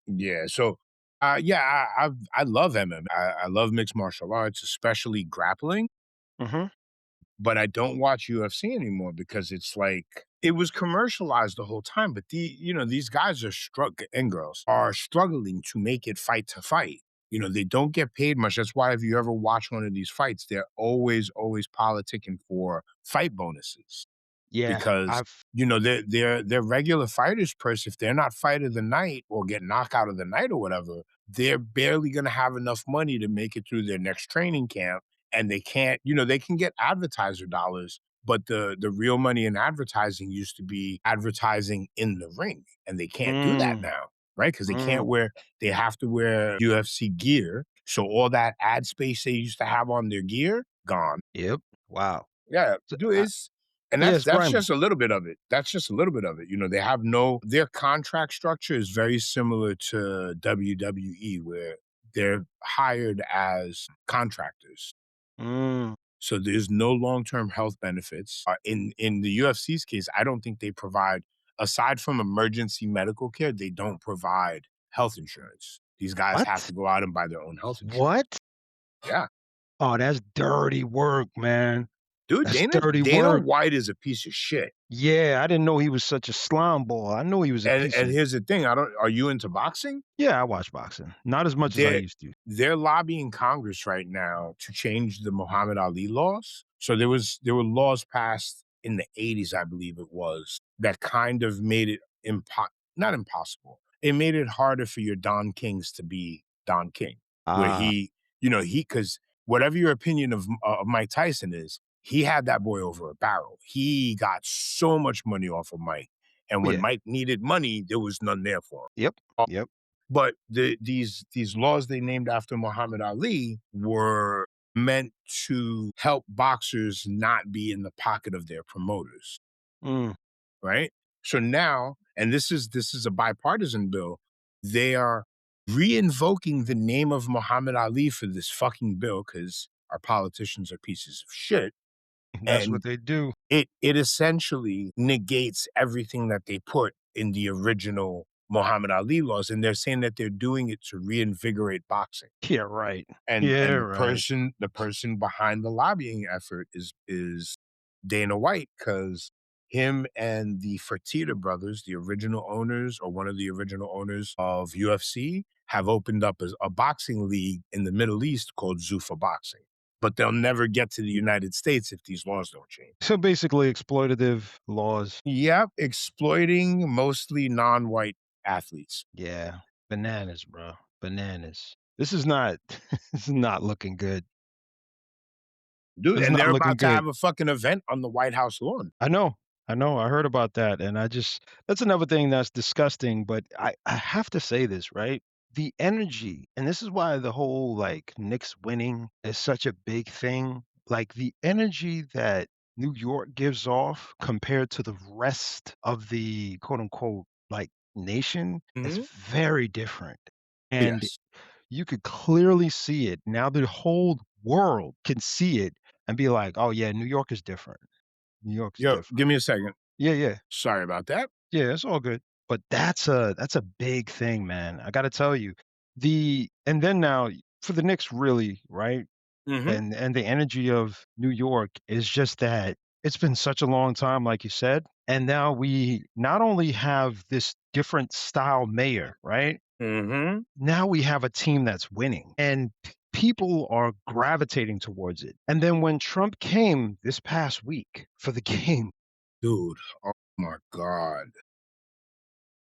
Yeah. So, yeah, I love MMA. I love mixed martial arts, especially grappling. Mhm. But I don't watch UFC anymore because it's like it was commercialized the whole time. But these guys are and girls are struggling to make it fight to fight. They don't get paid much. That's why if you ever watch one of these fights, they're always politicking for fight bonuses Yeah, because I've their regular fighters purse, if they're not fight of the night or get knocked out of the night or whatever, they're barely gonna have enough money to make it through their next training camp. And they can't, they can get advertiser dollars, but the real money in advertising used to be advertising in the ring. And they can't do that mm, now, right? Because mm, they have to wear UFC gear. So all that ad space they used to have on their gear, gone. yep, wow. Yeah, So, dude, it's and yeah, that's it's that's grimy. just a little bit of it. That's just a little bit of it. They have their contract structure is very similar to WWE, where they're hired as contractors. Mm, So there's no long-term health benefits. In the UFC's case, I don't think they provide, aside from emergency medical care, they don't provide health insurance. These guys have what? to go out and buy their own health insurance. What? Yeah. Oh, that's dirty work, man. Dude, That's Dana dirty Dana work. White is a piece of shit. Yeah, I didn't know he was such a slime ball. I knew he was a piece And of here's the thing, I don't are you into boxing? yeah, I watch boxing. Not as much as I They're used to. they're lobbying Congress right now to change the Muhammad Ali laws. So there were laws passed in the '80s, I believe it was, that kind of made it not impossible. It made it harder for your Don Kings to be Don King, where Ah, he because whatever your opinion of Mike Tyson is, he had that boy over a barrel. He got so much money off of Mike, and oh, when yeah. Mike needed money, there was none there for him. Yep, yep. But these laws they named after Muhammad Ali were meant to help boxers not be in the pocket of their promoters, Mm, right? So now, and this is a bipartisan bill, they are re-invoking the name of Muhammad Ali for this fucking bill because our politicians are pieces of shit. that's what And they do. it essentially negates everything that they put in the original Muhammad Ali laws, and they're saying that they're doing it to reinvigorate boxing. Yeah, right. Yeah, And right. the person behind the lobbying effort is Dana White, because him and the Fertitta brothers, the original owners or one of the original owners of UFC, have opened up a boxing league in the Middle East called Zuffa Boxing. But they'll never get to the United States if these laws don't change. So basically exploitative laws. Yep, exploiting mostly non-white athletes. Yeah. Bananas, bro. Bananas. This is not this is not looking good. Dude, This is and not they're looking about to good. have a fucking event on the White House lawn. I know. I know. I heard about that, and I just that's another thing that's disgusting, but I have to say this, right? The energy, and this is why the whole, like, Knicks winning is such a big thing. Like, the energy that New York gives off compared to the rest of the, quote, unquote, like, "nation" is Mhm. very different, and Yes. you could clearly see it. Now the whole world can see it and be like, "Oh, yeah, New York is different. New York's Yo, give different." me a second. Yeah, yeah. Sorry about that. Yeah, it's all good. But that's a big thing, man. I gotta tell you. And then now for the Knicks really, right? Mhm. And the energy of New York is just that it's been such a long time, like you said. And now we not only have this different style mayor, right? Mhm. Now we have a team that's winning and people are gravitating towards it. And then when Trump came this past week for the game, Dude, oh my god.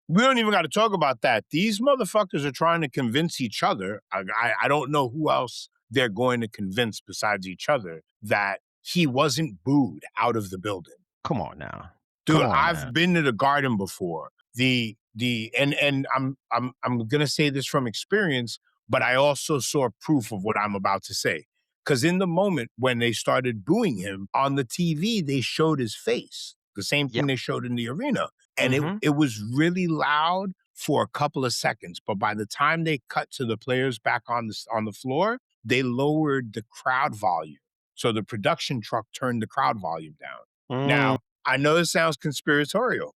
We don't even gotta talk about that. These motherfuckers are trying to convince each other. I don't know who else they're going to convince besides each other that he wasn't booed out of the building. come on now. Dude, Come on now. I've been to the garden before. And I'm gonna say this from experience, but I also saw proof of what I'm about to say. Because in the moment when they started booing him on the TV, they showed his face, the same thing Yep. they showed in the arena, and it Mhm. it was really loud for a couple of seconds. But by the time they cut to the players back on the floor, they lowered the crowd volume, so the production truck turned the crowd volume down. Mm, Now I know it sounds conspiratorial,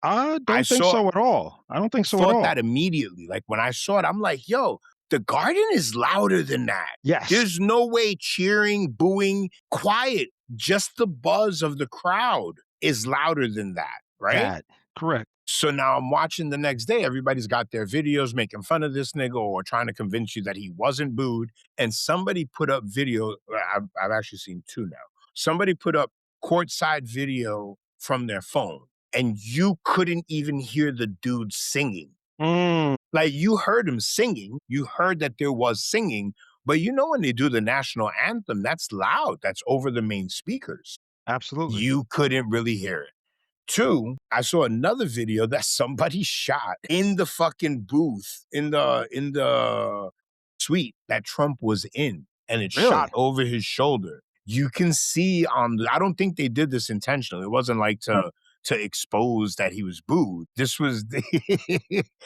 I I don't think saw so at all. I don't think so at thought that all. immediately. Like, when I saw it, I'm like, "Yo, the Garden is louder than that. Yes, There's no way cheering, booing, quiet, just the buzz of the crowd is louder than that," right? that correct. So now I'm watching the next day, everybody's got their videos making fun of this nigga or trying to convince you that he wasn't booed, and somebody put up video. I've actually seen 2 now. Somebody put up courtside video from their phone, and you couldn't even hear the dude singing. Mm, Like, you heard him singing, you heard that there was singing, but you know when they do the national anthem, that's loud, that's over the main speakers. absolutely. You couldn't really hear it. 2, I saw another video that somebody shot in the fucking booth, in the suite that Trump was in, and it shot Really? over his shoulder. You can see on the I don't think they did this intentionally. It wasn't like to expose that he was booed. This was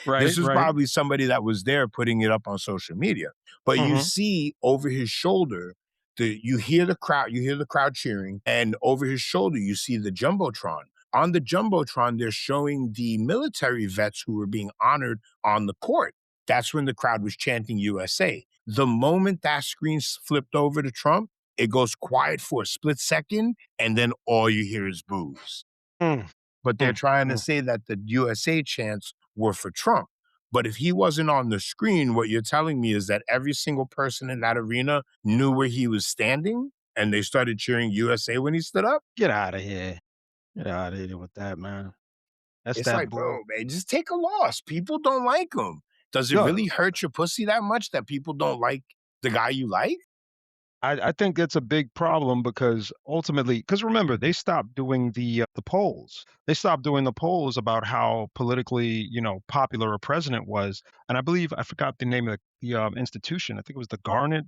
Right, this was right. probably somebody that was there putting it up on social media. But you Mhm. see over his shoulder, you hear the crowd cheering, and over his shoulder you see the jumbotron. On the jumbotron, they're showing the military vets who were being honored on the court. That's when the crowd was chanting USA. The moment that screen flipped over to Trump, it goes quiet for a split second, and then all you hear is boos. Mm, But they're mm, trying to mm. say that the USA chants were for Trump. But if he wasn't on the screen, what you're telling me is that every single person in that arena knew where he was standing and they started cheering USA when he stood up? Get outta here. Get outta here with that, man. That's It's that like, bull. bro, man, just take a loss. People don't like him. Does it No, really hurt your pussy that much that people don't like the guy you like? I think that's a big problem because ultimately, because remember, they stopped doing the polls. They stopped doing the polls about how politically, popular a president was, and I believe I forgot the name of the institution. I think it was the Garland.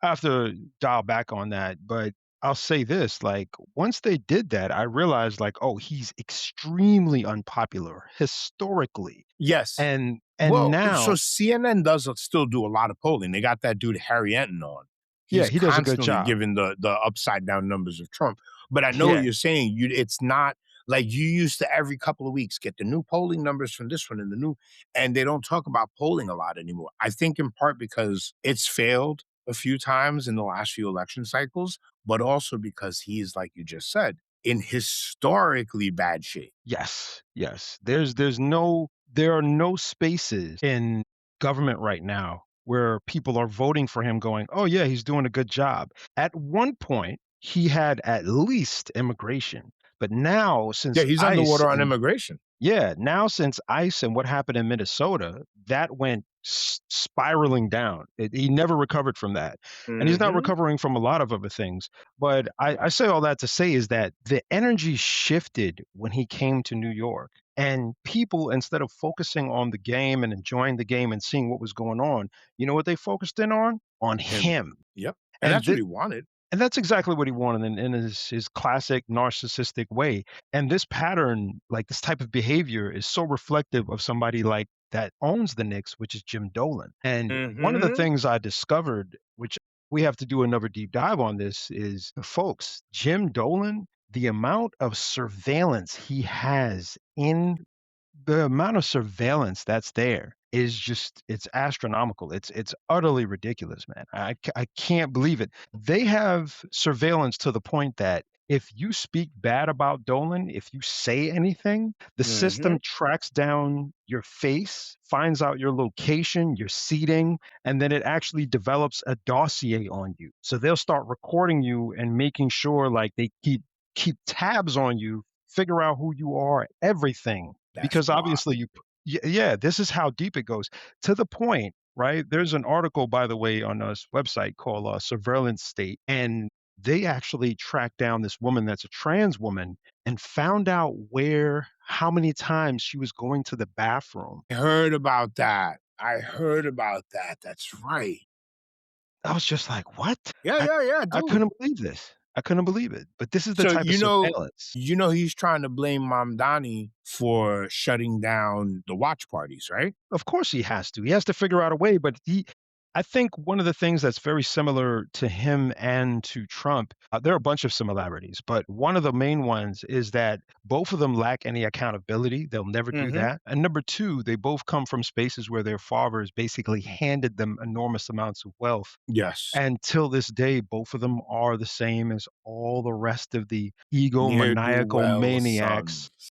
I have to dial back on that, but I'll say this: like once they did that, I realized like, oh, he's extremely unpopular historically, Yes. and Well, so now, CNN does still do a lot of polling. They got that dude Harry Enton on. yeah, He's he does a good constantly job. giving the upside down numbers of Trump. But I know what Yeah, you're saying. It's not like you used to every couple of weeks get the new polling numbers from this one and the new, and they don't talk about polling a lot anymore. I think in part because it's failed a few times in the last few election cycles, but also because he's, like you just said, in historically bad shape. yes, yes. There are no spaces in government right now where people are voting for him going, "Oh yeah, he's doing a good job." At one point, he had at least immigration, but now Yeah, since he's ICE underwater on and immigration. yeah, now since ICE and what happened in Minnesota, that went spiraling down. He never recovered from that, and he's not Mhm. recovering from a lot of other things. But I say all that to say is that the energy shifted when he came to New York, and people instead of focusing on the game and enjoying the game and seeing what was going on, you know what they focused in on? On Him. him. Yep, and And that's what he wanted. that's exactly what he wanted in his classic narcissistic way. And this pattern, like this type of behavior, is so reflective of somebody like that owns the Knicks, which is Jim Dolan. And one of the Mhm. things I discovered, which we have to do another deep dive on this, is folks, Jim Dolan, the amount of surveillance he has in the amount of surveillance that's there is just it's astronomical. It's utterly ridiculous, man. I can't believe it. They have surveillance to the point that if you speak bad about Dolan, if you say anything, the Mhm. system tracks down your face, finds out your location, your seating, and then it actually develops a dossier on you. So they'll start recording you and making sure like they keep tabs on you, figure out who you are, everything That's because wild. obviously yeah, this is how deep it goes. To the point, right? There's an article, by the way, on this website called Surveillance State, and they actually tracked down this woman that's a trans woman and found out how many times she was going to the bathroom. I heard about that. I heard about that. That's right. I was just like, "What?" Yeah, I yeah, yeah, I dude. couldn't believe this. I couldn't believe it. But this is the So, type of surveillance. he's trying to blame Mamdani for shutting down the watch parties, right? Of course he has to. He has to figure out a way, but I think one of the things that's very similar to him and to Trump, there are a bunch of similarities, but one of the main ones is that both of them lack any accountability. They'll never do Mhm. that. And number two, they both come from spaces where their fathers basically handed them enormous amounts of wealth. Yes. And till this day, both of them are the same as all the rest of the egomaniacal Ne'er-do-well maniacs, sons.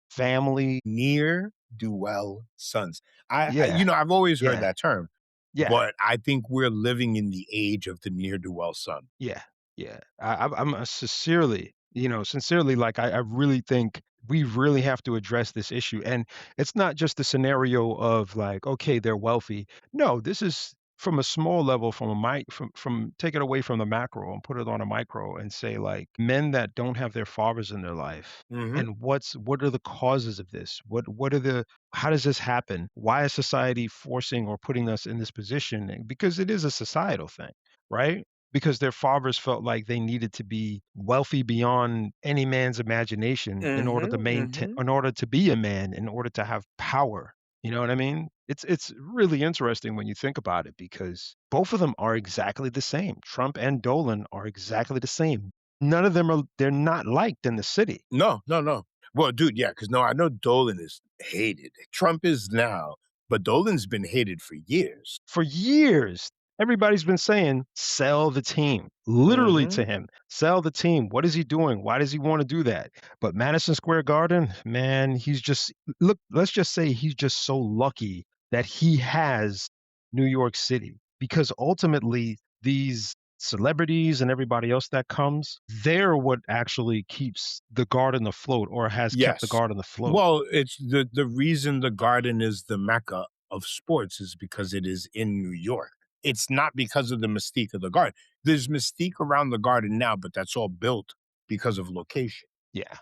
family. Ne'er-do-well sons. Yeah, I've always heard yeah, that term, yeah. but I think we're living in the age of the ne'er-do-well son. Yeah, yeah. I'm sincerely, sincerely, like I really think we really have to address this issue. And it's not just the scenario of like, okay, they're wealthy. No, this is from a small level, from a from take it away from the macro and put it on a micro and say like men that don't have their fathers in their life. Mhm. And what are the causes of this? What are the how does this happen? Why is society forcing or putting us in this position? Because it is a societal thing, right? Because their fathers felt like they needed to be wealthy beyond any man's imagination in order to Mhm, maintain mhm. in order to be a man, in order to have power. You know what I mean? It's really interesting when you think about it because both of them are exactly the same. Trump and Dolan are exactly the same. None of them are they're not liked in the city. No, no, no. Well, dude, yeah, because no, I know Dolan is hated. Trump is now, but Dolan's been hated for years. For years, everybody's been saying, "Sell the team," literally Mhm. to him. "Sell the team." What is he doing? Why does he wanna do that? But Madison Square Garden, man, he's just look, let's just say he's just so lucky that he has New York City, because ultimately, these celebrities and everybody else that comes, they're what actually keeps the garden afloat or has kept the Yes. garden afloat. Well, it's the reason the Garden is the mecca of sports is because it is in New York. It's not because of the mystique of the Garden. There's mystique around the Garden now, but that's all built because of location. Yeah,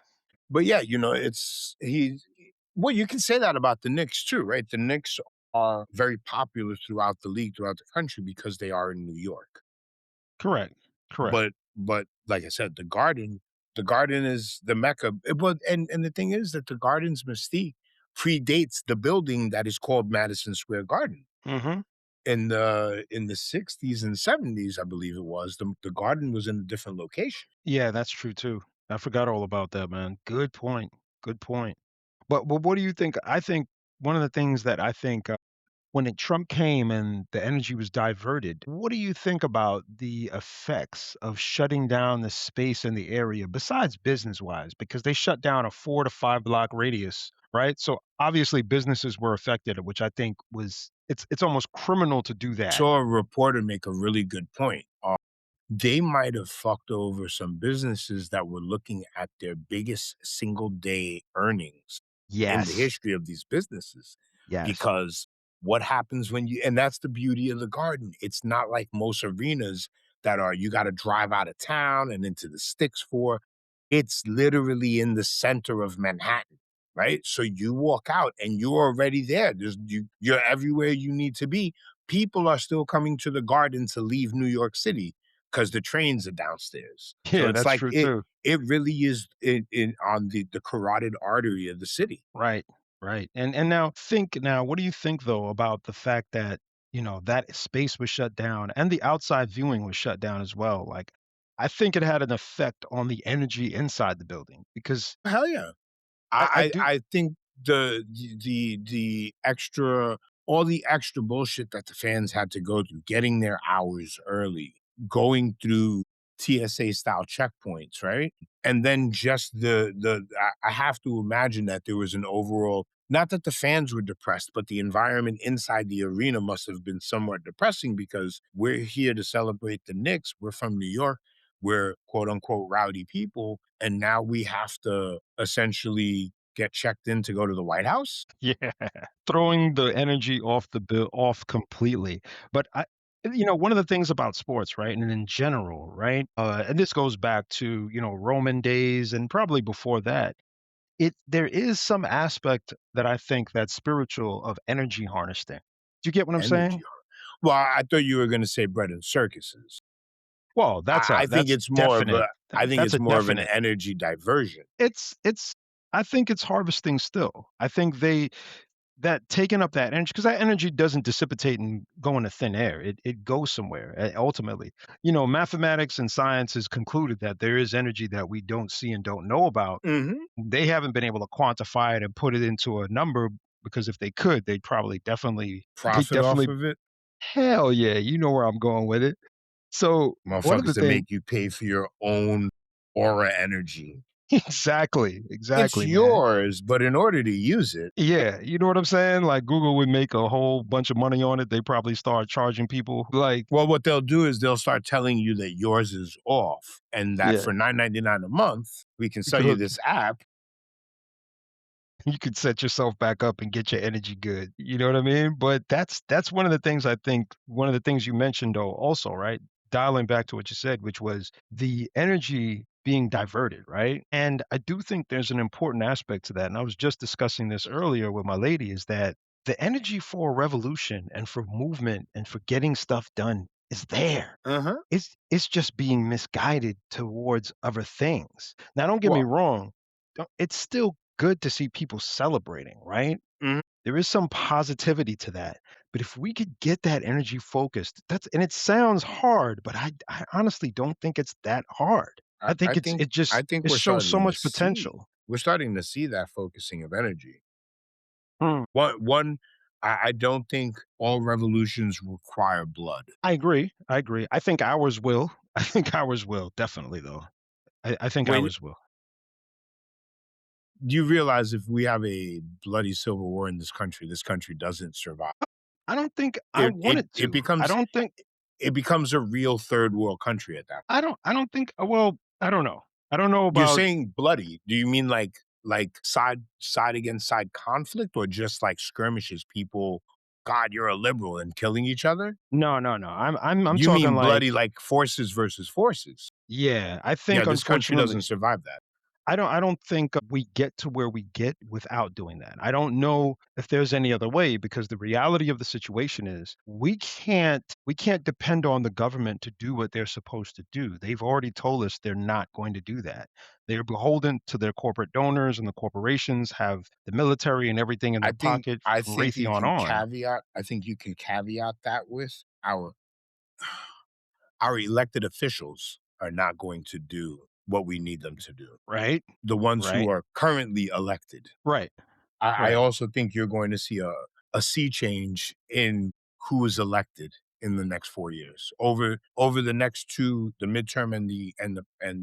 But yeah, it's he's well, you can say that about the Knicks too, right? The Knicks are very popular throughout the league, throughout the country because they are in New York. correct, correct. But like I said, the Garden is the mecca. But and the thing is that the Garden's mystique predates the building that is called Madison Square Garden. Mhm. In the 60s and 70s, I believe it was, the Garden was in a different location. Yeah, that's true too. I forgot all about that, man. Good point. Good point. But what do you think? I think one of the things that I think when Trump came and the energy was diverted, what do you think about the effects of shutting down the space in the area besides business wise? Because they shut down a 4 to 5 block radius, right? So obviously businesses were affected, which I think was it's almost criminal to do that. Saw a reporter make a really good point. They might have fucked over some businesses that were looking at their biggest single day earnings in the Yes. history of these businesses. Yes. Because what happens when and that's the beauty of the Garden. It's not like most arenas that are you got to drive out of town and into the sticks for. It's literally in the center of Manhattan, right? So you walk out and you're already there. You're everywhere you need to be. People are still coming to the Garden to leave New York City because the trains are downstairs. So Yeah, it's that's like true it too. it really is in on the carotid artery of the city. Right, right. And now, what do you think though about the fact that, that space was shut down and the outside viewing was shut down as well? Like, I think it had an effect on the energy inside the building because Hell yeah. I do. I think the extra all the extra bullshit that the fans had to go through, getting their hours early, going through TSA style checkpoints, right? And then just I have to imagine that there was an overall not that the fans were depressed, but the environment inside the arena must have been somewhat depressing because we're here to celebrate the Knicks. We're from New York. We're quote unquote rowdy people. And now we have to essentially get checked in to go to the White House? Yeah, throwing the energy off the bill off completely. But one of the things about sports, right, and in general, right, and this goes back to Roman days and probably before that. There is some aspect that I think that's spiritual of energy harnessing. Do you get what I'm saying? Energy. Well, I thought you were gonna say bread and circuses. Well, I think that's it's more of definite. a I think That's it's a more of an definite. energy diversion. It's I think it's harvesting still. I think that taking up that energy, because that energy doesn't dissipate and go into thin air. It goes somewhere ultimately. Mathematics and science has concluded that there is energy that we don't see and don't know about. Mhm. They haven't been able to quantify it and put it into a number, because if they could, they'd probably they Profit off definitely of it? hell yeah, you know where I'm going with it. So one of Motherfuckers the that things make you pay for your own aura energy. exactly, It's exactly, man. yours, but in order to use it, Yeah, you know what I'm saying? Like Google would make a whole bunch of money on it. They probably start charging people like, well, what they'll do is they'll start telling you that yours is off and that yeah, for $9.99 a month, we can you sell could you hook this app. you could set yourself back up and get your energy good. You know what I mean? But that's one of the things I think one of the things you mentioned though also, right? Dialing back to what you said, which was the energy being diverted, right? And I do think there's an important aspect to that. And I was just discussing this earlier with my lady is that the energy for revolution and for movement and for getting stuff done is there. Uh-huh. It's just being misguided towards other things. Now, don't get me Well, wrong, it's still good to see people celebrating, right? mhm, There is some positivity to that, but if we could get that energy focused, that's and it sounds hard, but I honestly don't think it's that hard. I think I think I think it we're shows so starting to much see potential. we're starting to see that focusing of energy. Mm, One I don't think all revolutions require blood. I agree, I agree. I think ours will. I think ours will, definitely, though. I think When ours will. you realize if we have a bloody civil war in this country doesn't survive. I don't think I It want it it it to. I becomes don't think it becomes a real third world country at that. I don't think well, I don't know. I don't know You're about saying bloody. Do you mean like side against side conflict or just like skirmishes, people, God, you're a liberal and killing each other? no, no, no. I'm You talking mean bloody like like forces versus forces. yeah, I Yeah, think this country doesn't unfortunately survive that. I don't think we get to where we get without doing that. I don't know if there's any other way because the reality of the situation is we can't depend on the government to do what they're supposed to do. They've already told us they're not going to do that. They're beholden to their corporate donors and the corporations have the military and everything in their pocket I from think you Raytheon can on, caveat that with our elected officials are not going to do what we need them to do. right? The ones who Right. are currently elected. Right. I Right. also think you're going to see a sea change in who is elected in the next 4 years. Over the next 2, the midterm and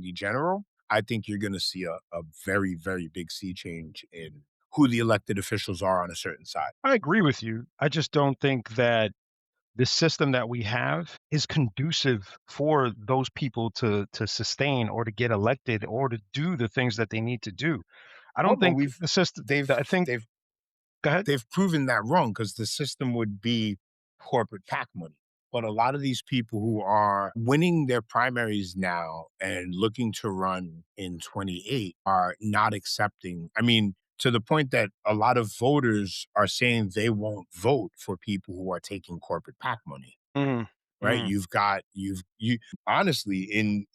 the general, I think you're gonna see a very, very big sea change in who the elected officials are on a certain side. I agree with you. I just don't think that the system that we have is conducive for those people to sustain or to get elected or to do the things that they need to do. I Oh, don't but think we've the system they've I think they've go ahead. they've proven that wrong because the system would be corporate PAC money. But a lot of these people who are winning their primaries now and looking to run in 28 are not accepting. I mean, to the point that a lot of voters are saying they won't vote for people who are taking corporate PAC money. Mm, Right? mm. You honestly in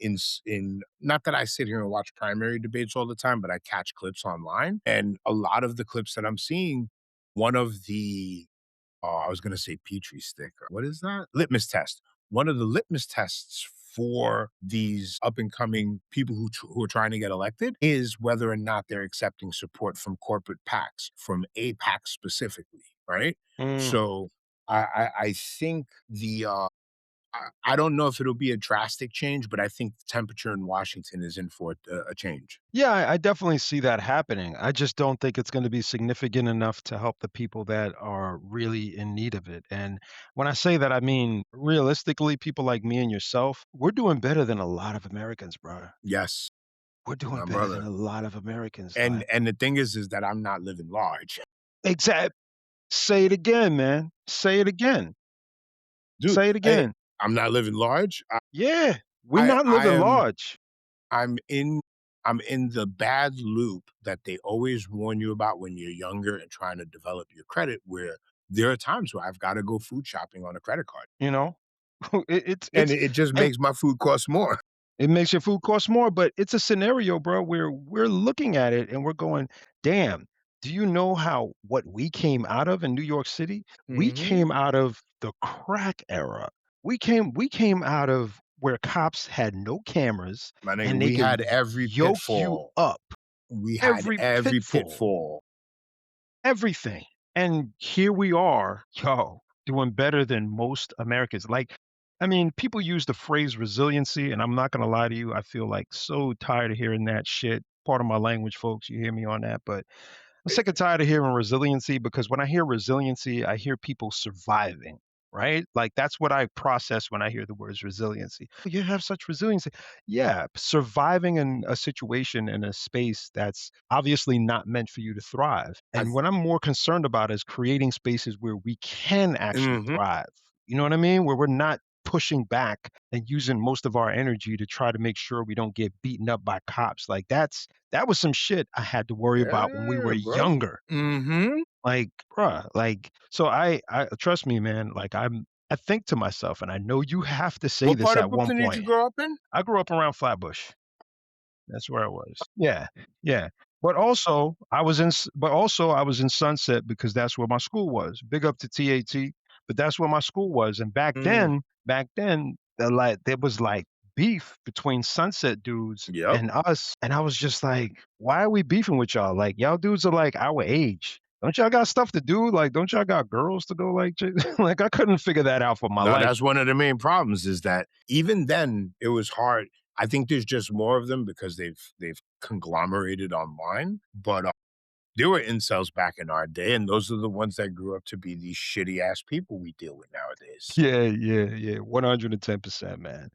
not that I sit here and watch primary debates all the time, but I catch clips online, and a lot of the clips that I'm seeing, one of the I was gonna say Petri stick. What is that? Litmus test. One of the litmus tests for these up and coming people who are trying to get elected is whether or not they're accepting support from corporate PACs, from a PAC specifically, right? Mm. So I think I don't know if it'll be a drastic change, but I think the temperature in Washington is in for a change. Yeah, I definitely see that happening. I just don't think it's going to be significant enough to help the people that are really in need of it. And when I say that, I mean realistically, people like me and yourself, we're doing better than a lot of Americans, bro. Yes, We're doing my better than brother. a lot of Americans. And the thing is that I'm not living large. Exact. Say it again, man. Say it again. Dude, Say it again. I'm not living large. Yeah, we're I not I living am large, I'm in I'm in the bad loop that they always warn you about when you're younger and trying to develop your credit, where there are times where I've gotta go food shopping on a credit card, you know? and It's it just and makes my food cost more. it makes your food cost more, but it's a scenario, bro, where we're looking at it and we're going, "Damn, do you know how what we came out of in New York City? We Mhm. came out of the crack era. We came out of where cops had no cameras My nigga, and they we could had every yoke you pitfall. up. We had Every every pitfall. pitfall. Everything. And here we are, doing better than most Americans. Like, I mean, people use the phrase resiliency, and I'm not gonna lie to you, I feel like so tired of hearing that shit. Part of my language, folks, you hear me on that, but I'm sick and tired of hearing resiliency because when I hear resiliency, I hear people surviving, right? Like that's what I process when I hear the words resiliency. You have such resiliency. Yeah, surviving in a situation in a space that's obviously not meant for you to thrive. I And what I'm more concerned about is creating spaces where we can actually Mhm. thrive. You know what I mean? Where we're not pushing back and using most of our energy to try to make sure we don't get beaten up by cops. Like that was some shit I had to worry about when we were Yeah, bro. younger. Mhm. Like, bruh, like, so I trust me, man. Like, I think to myself, and I know you have to say What this part of at one Brooklyn did you point. grow up in? I grew up around Flatbush. That's where I was. Yeah, yeah. But also I was in Sunset because that's where my school was. Big up to TAT, but that's where my school was. And Mm. back then, there was like beef between Sunset dudes Yep. and us. And I was just like, why are we beefing with y'all? Like y'all dudes are like our age. Don't y'all got stuff to do? Like, don't y'all got girls to go like like I couldn't figure that out for my No, life. that's one of the main problems is that even then it was hard. I think there's just more of them because they've conglomerated online, but, there were incels back in our day, and those are the ones that grew up to be these shitty ass people we deal with nowadays. Yeah, yeah, yeah. 110%, man.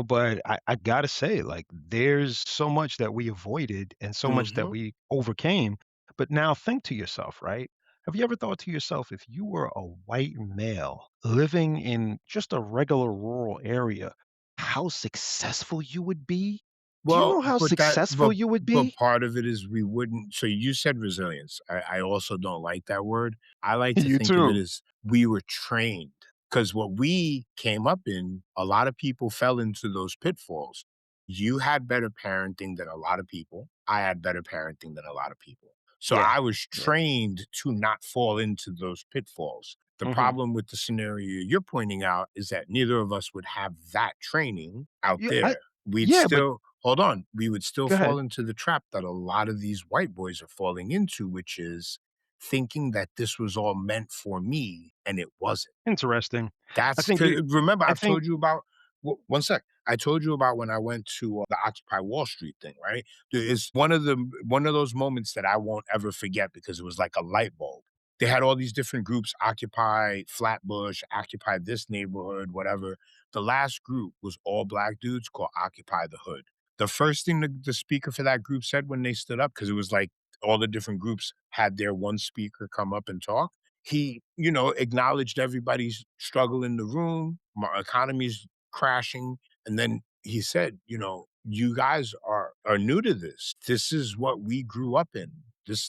But I gotta say, like, there's so much that we avoided and so much that Mhm. we overcame. But now think to yourself, right? Have you ever thought to yourself, if you were a white male living in just a regular rural area, how successful you would be? Do you Well, know how but that successful you would but be? part of it is we wouldn't so you said resilience. I also don't like that word. I like to You think of it too. as we were trained because what we came up in, a lot of people fell into those pitfalls. You had better parenting than a lot of people. I had better parenting than a lot of people. So Yeah. I was Yeah. trained to not fall into those pitfalls. The Hmm. problem with the scenario you're pointing out is that neither of us would have that training out Yeah. there. We'd Yeah, but still hold on, we would still go fall ahead. into the trap that a lot of these white boys are falling into, which is thinking that this was all meant for me and it wasn't. Interesting. I That's think it, remember I I've think, told you about one sec. I told you about when I went to the Occupy Wall Street thing, right? It's one of those moments that I won't ever forget because it was like a light bulb. They had all these different groups, Occupy Flatbush, Occupy this neighborhood, whatever. The last group was all black dudes called Occupy the Hood. The first thing the speaker for that group said when they stood up, because it was like all the different groups had their one speaker come up and talk, he, acknowledged everybody's struggle in the room, my economy's crashing, and then he said, "You guys are new to this. This is what we grew up in.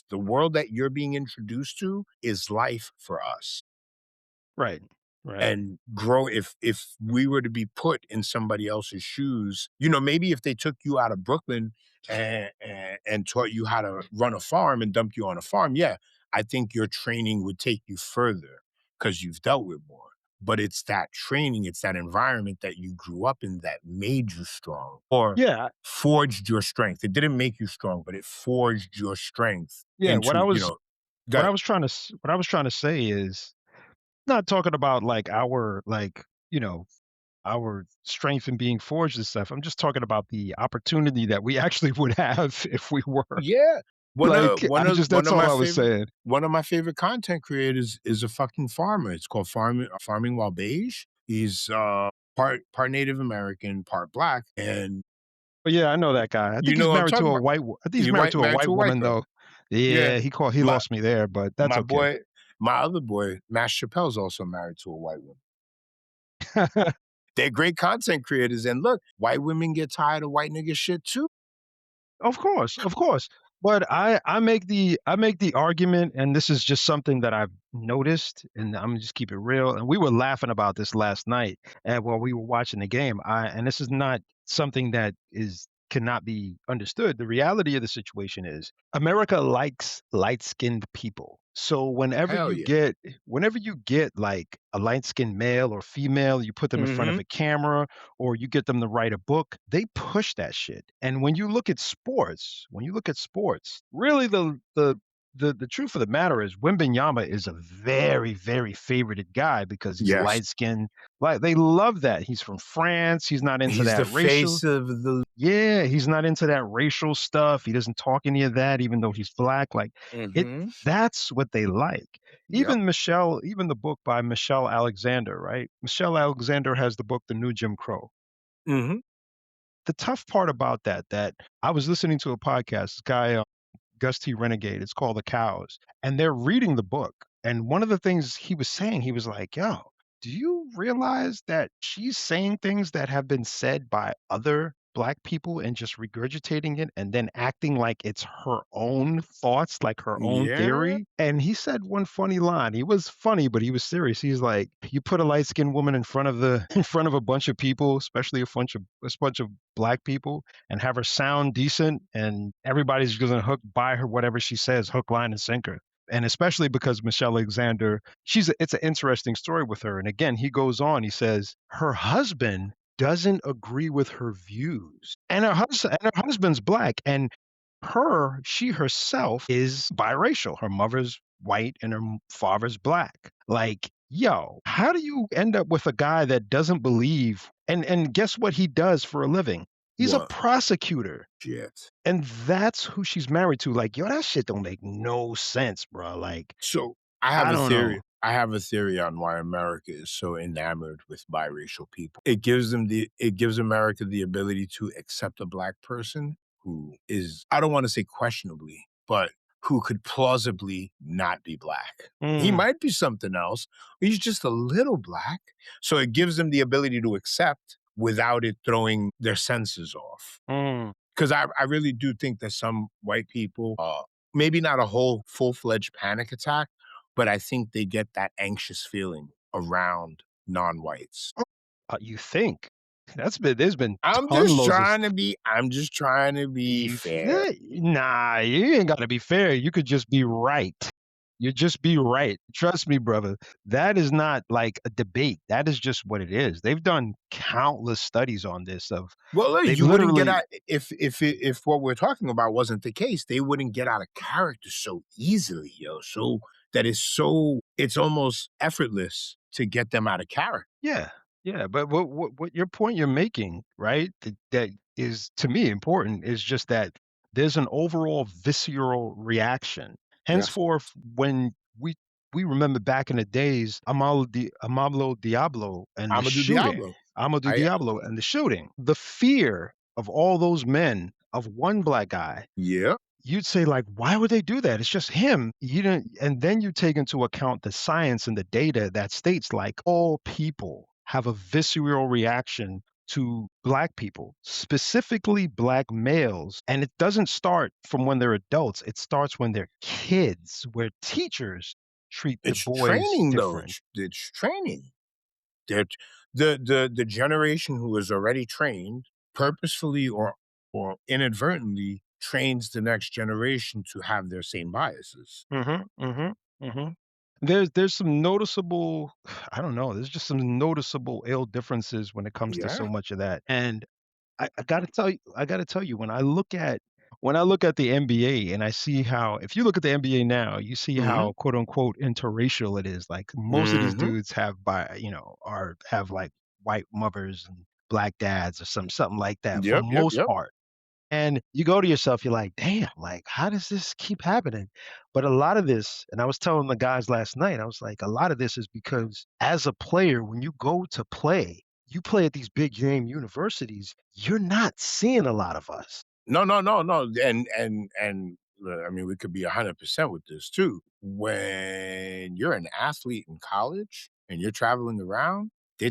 The world that you're being introduced to is life for us." right, right. And grow if we were to be put in somebody else's shoes, maybe if they took you out of Brooklyn and taught you how to run a farm and dumped you on a farm, yeah, I think your training would take you further because you've dealt with more. But it's that training, it's that environment that you grew up in that made you strong or Yeah, forged your strength. It didn't make you strong, but it forged your strength yeah. What I into, was go ahead. what I was trying to say is not talking about like our strength in being forged and stuff. I'm just talking about the opportunity that we actually would have if we were Yeah. like I just that's all I was saying. One of my favorite content creators is a fucking farmer. It's called Farming While Beige. He's, part Native American, part Black, and But yeah, I know that guy. I you think he's know what I'm married to talking a about. I think he's He married to a married to white a white woman girl. though. Yeah. Yeah, he My lost me there, but that's my okay. boy my other boy, Mass Chappelle's also married to a white woman. They're great content creators, and look, white women get tired of white nigga shit too. Of course, of course. But I make the argument, and this is just something that I've noticed, and I'm just keep it real. And we were laughing about this last night, and while we were watching the game. And this is not something that is cannot be understood. The reality of the situation is America likes light-skinned people. So Hell yeah. whenever you get like a light-skinned male or female, you put them in front of Mhm. a camera or you get them to write a book, they push that shit. And when you look at sports, really the truth of the matter is Wembanyama is a very, very favorited guy because he's Yes. light skinned. Like they love that. He's from France. He's not into He's the that racial. face of the Yeah, he's not into that racial stuff. He doesn't talk any of that, even though he's black. Like it Mhm. that's what they like. Yep. Even the book by Michelle Alexander, right? Michelle Alexander has the book The New Jim Crow. Mhm. The tough part about that I was listening to a podcast, this guy Gus T. Renegade. It's called The Cows. And they're reading the book. And one of the things he was saying, he was like, yo, do you realize that she's saying things that have been said by other black people and just regurgitating it and then acting like it's her own thoughts, like her own Yeah. theory? And he said one funny line. He was funny, but he was serious. He's like, you put a light-skinned woman in front of the in front of a bunch of people, especially a bunch of black people, and have her sound decent, and everybody's gonna hook buy her whatever she says, hook, line, and sinker. And especially because Michelle Alexander, it's an interesting story with her. And again, he goes on, he says, her husband doesn't agree with her views. And her husband's black. And she herself is biracial. Her mother's white and her father's black. Like, yo, how do you end up with a guy that doesn't believe and guess what he does for a living? He's a What? prosecutor. Shit. And that's who she's married to. Like, yo, that shit don't make no sense, bro. Like, So, I have I a don't theory. know. I have a theory on why America is so enamored with biracial people. It gives America the ability to accept a black person who is, I don't wanna say questionably, but who could plausibly not be black. He Mm, might be something else, but he's just a little black, so it gives them the ability to accept without it throwing their senses off. mm. 'Cause I really do think that some white people, maybe not a whole full-fledged panic attack, but I think they get that anxious feeling around non-whites. You think? There's been I'm just trying to be fair. Nah, you ain't gotta be fair. You could just be right. You just be right. Trust me, brother. That is not like a debate. That is just what it is. They've done countless studies on this of Well, look, they've you wouldn't get literally out if what we're talking about wasn't the case, they wouldn't get out of character so easily, yo, so that is so it's almost effortless to get them out of character. Yeah, yeah, but what your point you're making, right? That is to me important is just that there's an overall visceral reaction. Yes. Henceforth, when we remember back in the days, Amablo Diablo and the Amadou shooting, Diablo. Amadou I Diablo and the shooting, the fear of all those men of one black guy. Yeah. You'd say, like, "Why would they do that? It's just him." You didn't and then you take into account the science and the data that states, like, all people have a visceral reaction to black people, specifically black males, and it doesn't start from when they're adults, it starts when they're kids, where teachers treat the It's boys training though, different. it's training. That the generation who is already trained, purposefully or inadvertently, trains the next generation to have their same biases. Mhm, mhm, mhm. There's some noticeable I don't know, there's just some noticeable ill differences when it comes to Yeah. so much of that, and I gotta tell you, when I look at the NBA and I see how if you look at the NBA now, you see Mhm. how, quote, unquote, "interracial" it is, like, most of these Mhm. dudes have, like, white mothers and black dads or something like that for Yep, yep, most yep. part. And you go to yourself, you're like, "Damn, like, how does this keep happening?" But a lot of this and I was telling the guys last night, I was like, "A lot of this is because as a player, when you go to play, you play at these big name universities, you're not seeing a lot of us." No, no, no, no, and I mean, we could be 100% with this too. When you're an athlete in college and you're traveling around, Buddy.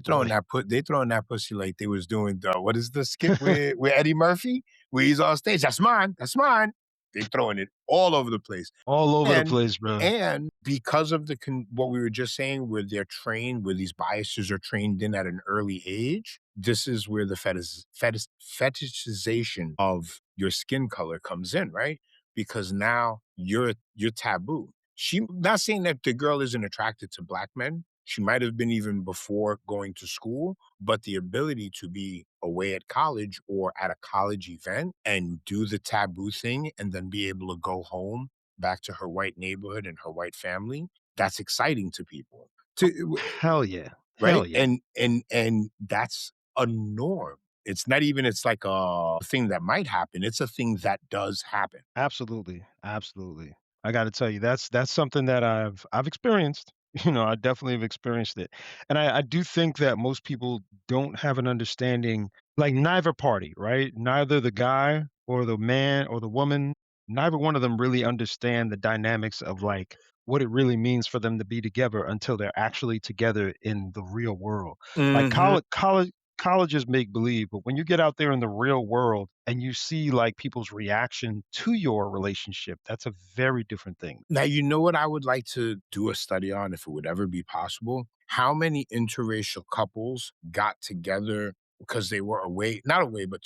they throwing that pussy like they was doing the what is the skit with Eddie Murphy? Where he's on stage, "That's mine, that's mine." They throwing it all over the place. All over the And place, bro. and because of what we were just saying, where they're trained, where these biases are trained in at an early age, this is where the fetishization of your skin color comes in, right? Because now you're taboo. She not saying that the girl isn't attracted to black men. She might have been even before going to school, but the ability to be away at college or at a college event and do the taboo thing and then be able to go home back to her white neighborhood and her white family, that's exciting to people. To Hell yeah. right? Hell yeah. And that's a norm. It's not even it's like a thing that might happen. It's a thing that does happen. Absolutely, absolutely. I gotta tell you, that's something that I've experienced. You know, I definitely have experienced it. And I do think that most people don't have an understanding, like neither party, right? Neither the guy or the man or the woman, neither one of them really understand the dynamics of like what it really means for them to be together until they're actually together in the real world. Like Mhm. colleges make believe, but when you get out there in the real world and you see like people's reaction to your relationship, that's a very different thing. Now, you know what I would like to do a study on if it would ever be possible? How many interracial couples got together because they were away, not away, but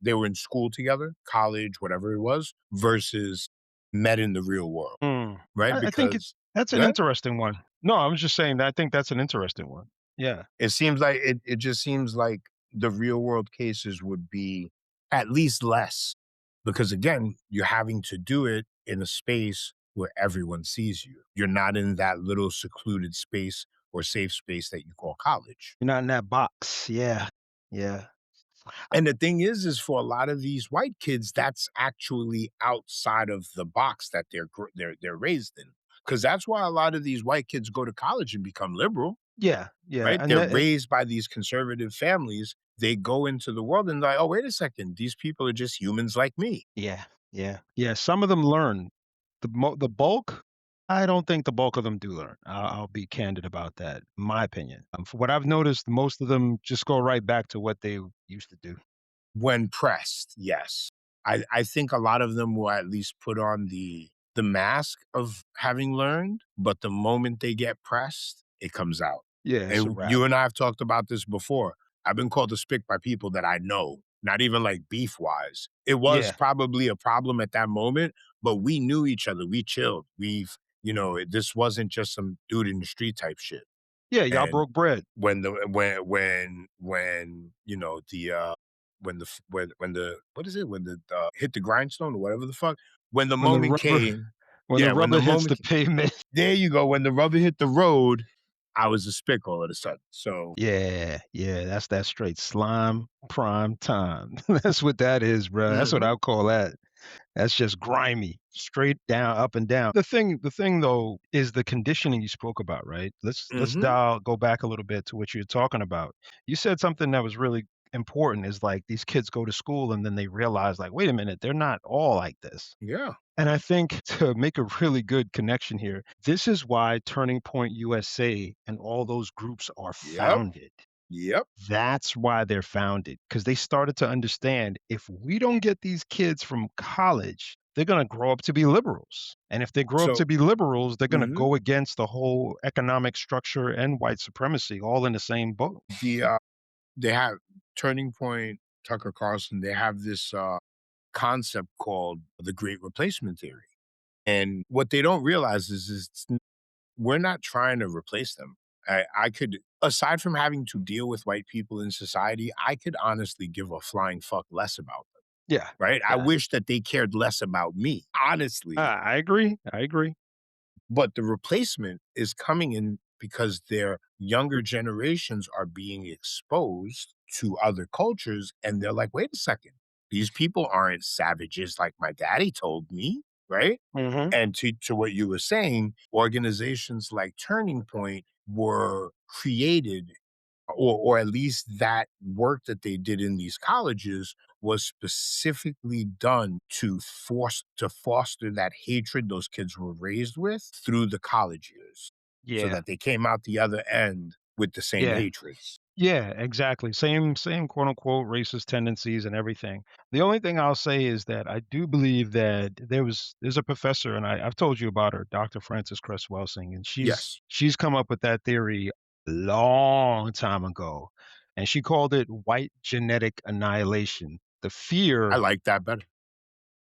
they were in school together, college, whatever it was, versus met in the real world, Mm. right? I think Because that's an yeah, interesting one. No, I was just saying that I think that's an interesting one. Yeah. it seems like it just seems like the real world cases would be at least less because again, you're having to do it in a space where everyone sees you. You're not in that little secluded space or safe space that you call college. You're not in that box. Yeah. Yeah. And the thing is for a lot of these white kids, that's actually outside of the box that they're raised in. Because that's why a lot of these white kids go to college and become liberal. Yeah. Yeah. Right? And They're that and raised by these conservative families. They go into the world and like, "Oh, wait a second. These people are just humans like me." yeah. Yeah. Yeah. Some of them learn. The bulk, I don't think the bulk of them do learn. I'll be candid about that. My opinion. From what I've noticed, most of them just go right back to what they used to do. When pressed, yes. I think a lot of them will at least put on the mask of having learned, but the moment they get pressed, it comes out. Yeah, it's a And wrap. you and I have talked about this before. I've been called a spick by people that I know, not even like beef wise. It was Yeah. probably a problem at that moment, but we knew each other. We chilled. This wasn't just some dude in the street type shit. Yeah, y'all And broke bread. when the when you know the when the f- when the what is it when the hit the grindstone or whatever the fuck when the When the moment rubber came, when the yeah, when the rubber hits moment the pavement. there you go, when the rubber hit the road, I was a spick all of a sudden. So Yeah, yeah, that's that straight slime prime time. That's what that is, bro. That's what mhm, I call that. That's just grimy, straight down, up and down. The thing though is the conditioning you spoke about, right? Let's mhm, go back a little bit to what you're talking about. You said something that was really important is like these kids go to school and then they realize like, wait a minute, they're not all like this. yeah, And I think to make a really good connection here, this is why Turning Point USA and all those groups are yep, founded. yep. That's why they're founded, because they started to understand if we don't get these kids from college, they're going to grow up to be liberals. And if they grow up So to be liberals, they're going to mhm, go against the whole economic structure and white supremacy all in the same boat. they have Turning Point, Tucker Carlson. They have this concept called the Great Replacement Theory. And what they don't realize is we're not trying to replace them. I could, aside from having to deal with white people in society, I could honestly give a flying fuck less about them, Yeah. right? I Yeah. wish that they cared less about me, honestly. I agree. I agree. But the replacement is coming in because their younger generations are being exposed to other cultures. And they're like, wait a second, these people aren't savages like my daddy told me, right? Hmm. And to what you were saying, organizations like Turning Point were created, or at least that work that they did in these colleges was specifically done to foster that hatred those kids were raised with through the college years, so Yeah. that they came out the other end with the same Yeah. hatred. Yeah, exactly. Same quote unquote racist tendencies and everything. The only thing I'll say is that I do believe that there's a professor, and I've told you about her, Dr. Frances Cress Welsing, and Yes, she's come up with that theory a long time ago. And she called it white genetic annihilation. The I fear like that better.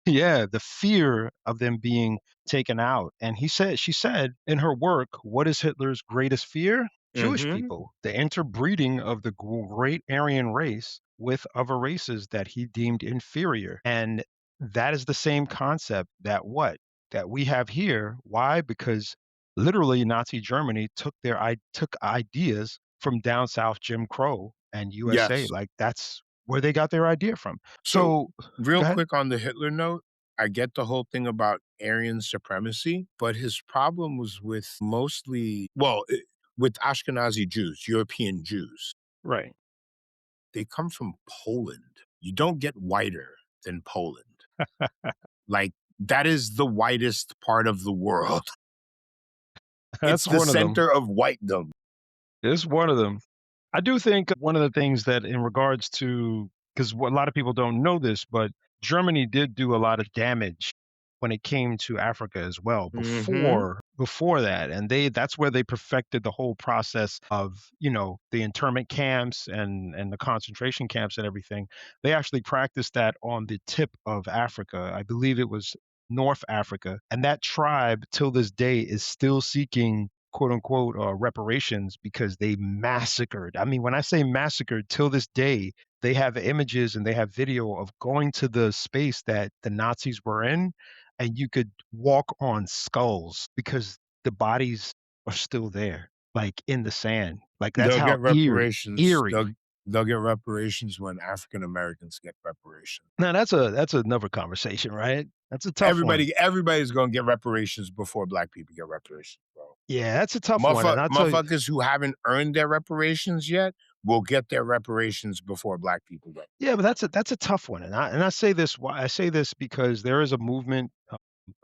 Yeah, the fear of them being taken out. And she said in her work, what is Hitler's greatest fear? Jewish Mhm. people, the interbreeding of the great Aryan race with other races that he deemed inferior. And that is the same concept that what? That we have here. Why? Because literally Nazi Germany took ideas from down south Jim Crow and USA. Yes. Like that's where they got their idea from. So, So go real ahead. quick on the Hitler note, I get the whole thing about Aryan supremacy, but his problem was with mostly with Ashkenazi Jews, European Jews. Right. They come from Poland. You don't get whiter than Poland. Like, that is the whitest part of the world. It's That's the one of them. center of whitedom. It's one of them. I do think one of the things that in regards to because a lot of people don't know this, but Germany did do a lot of damage when it came to Africa as well Mhm. before that. And that's where they perfected the whole process of, the internment camps and the concentration camps and everything. They actually practiced that on the tip of Africa. I believe it was North Africa. And that tribe till this day is still seeking quote unquote reparations because they massacred. I mean, when I say massacred, till this day, they have images and they have video of going to the space that the Nazis were in, and you could walk on skulls because the bodies are still there, like in the sand. Like that's They'll how get eerie, reparations. eerie. They'll get reparations when African Americans get reparations. Now that's another conversation, right? That's a tough one. Everybody's gonna get reparations before black people get reparations, bro. Yeah, that's a tough one. And I'll tell you, Motherfuckers who haven't earned their reparations yet will get their reparations before black people do. yeah, but that's a tough one. And I say this why I say this because there is a movement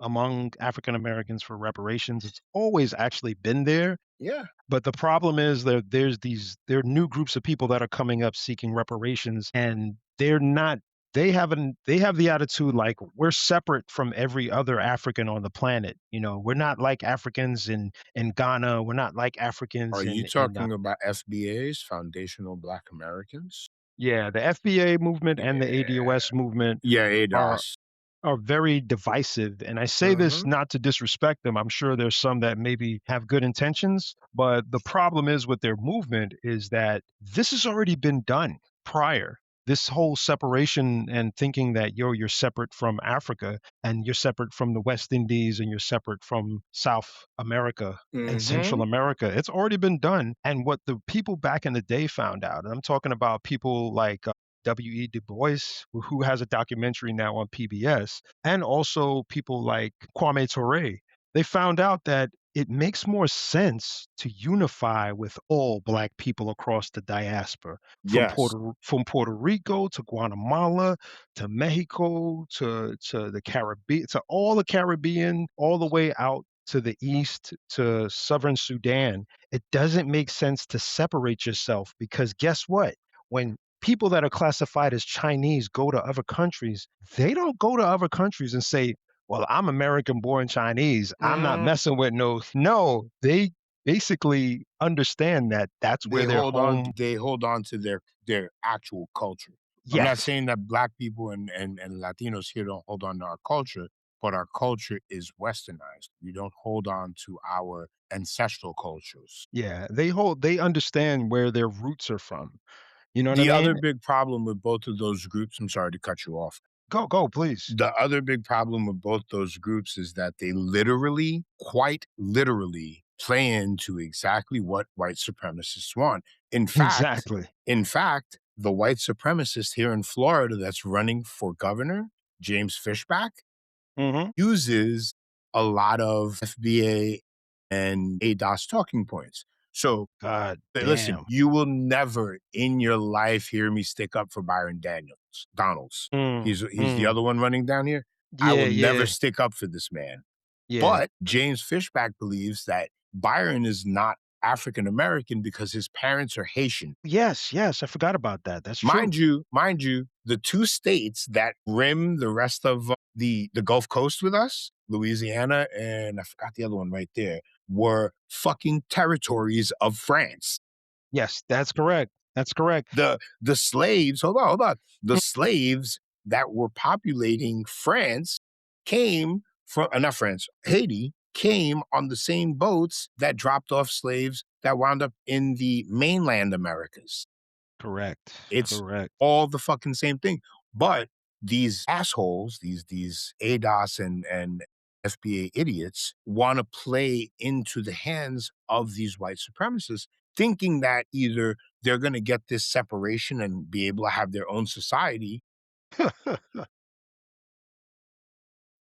among African Americans for reparations. It's always actually been there. Yeah. But the problem is there are new groups of people that are coming up seeking reparations, and they're not they have the attitude like we're separate from every other African on the planet. We're not like Africans in Ghana. We're not like Are Africans you in talking about FBAs, Foundational Black Americans? yeah, the FBA movement and the Yeah. ADOS movement Yeah, are ADOS. are very divisive. And I say this Mhm. not to disrespect them. I'm sure there's some that maybe have good intentions, but the problem is with their movement is that this has already been done prior. This whole separation and thinking that you're separate from Africa and you're separate from the West Indies and you're separate from South America and Central Mhm. America. It's already been done. And what the people back in the day found out, and I'm talking about people like W.E. Du Bois, who has a documentary now on PBS, and also people like Kwame Ture. They found out that it makes more sense to unify with all Black people across the diaspora, Yes. from Puerto Rico to Guatemala to Mexico to the Caribbean to all the Caribbean, all the way out to the east to southern Sudan. It doesn't make sense to separate yourself because guess what? When people that are classified as Chinese go to other countries, they don't go to other countries and say, well, I'm American born Chinese. I'm not Mhm. messing with no, they basically understand that that's where their home. They hold on to their actual culture. I'm not Yes. saying that black people and Latinos here don't hold on to our culture, but our culture is westernized. We don't hold on to our ancestral cultures. Yeah. They understand where their roots are from. You know what I The other mean? big problem with both of those groups, I'm sorry to cut you off. Go, please. The other big problem with both those groups is that they literally, quite literally, play into exactly what white supremacists want. In fact, Exactly. in fact, the white supremacist here in Florida that's running for governor, James Fishback, Hmm. uses a lot of FBA and ADOS talking points. So God but listen, damn. you will never in your life hear me stick up for Byron Donalds. Mm, He's the mm. other one running down here. I Yeah, will never yeah, stick up for this man. yeah. But James Fishback believes that Byron is not African American because his parents are Haitian. Yes, yes, I forgot about that. That's true. Mind you, the 2 states that rim the rest of, the Gulf Coast with us, Louisiana and I forgot the other one right there, were fucking territories of France. Yes, that's correct. That's correct. The slaves hold on. The Mm, slaves that were populating France came from not France, Haiti, came on the same boats that dropped off slaves that wound up in the mainland Americas. correct. It's Correct. all the fucking same thing. But these assholes, these ADOS and FBA idiots wanna play into the hands of these white supremacists, thinking that either they're gonna get this separation and be able to have their own society,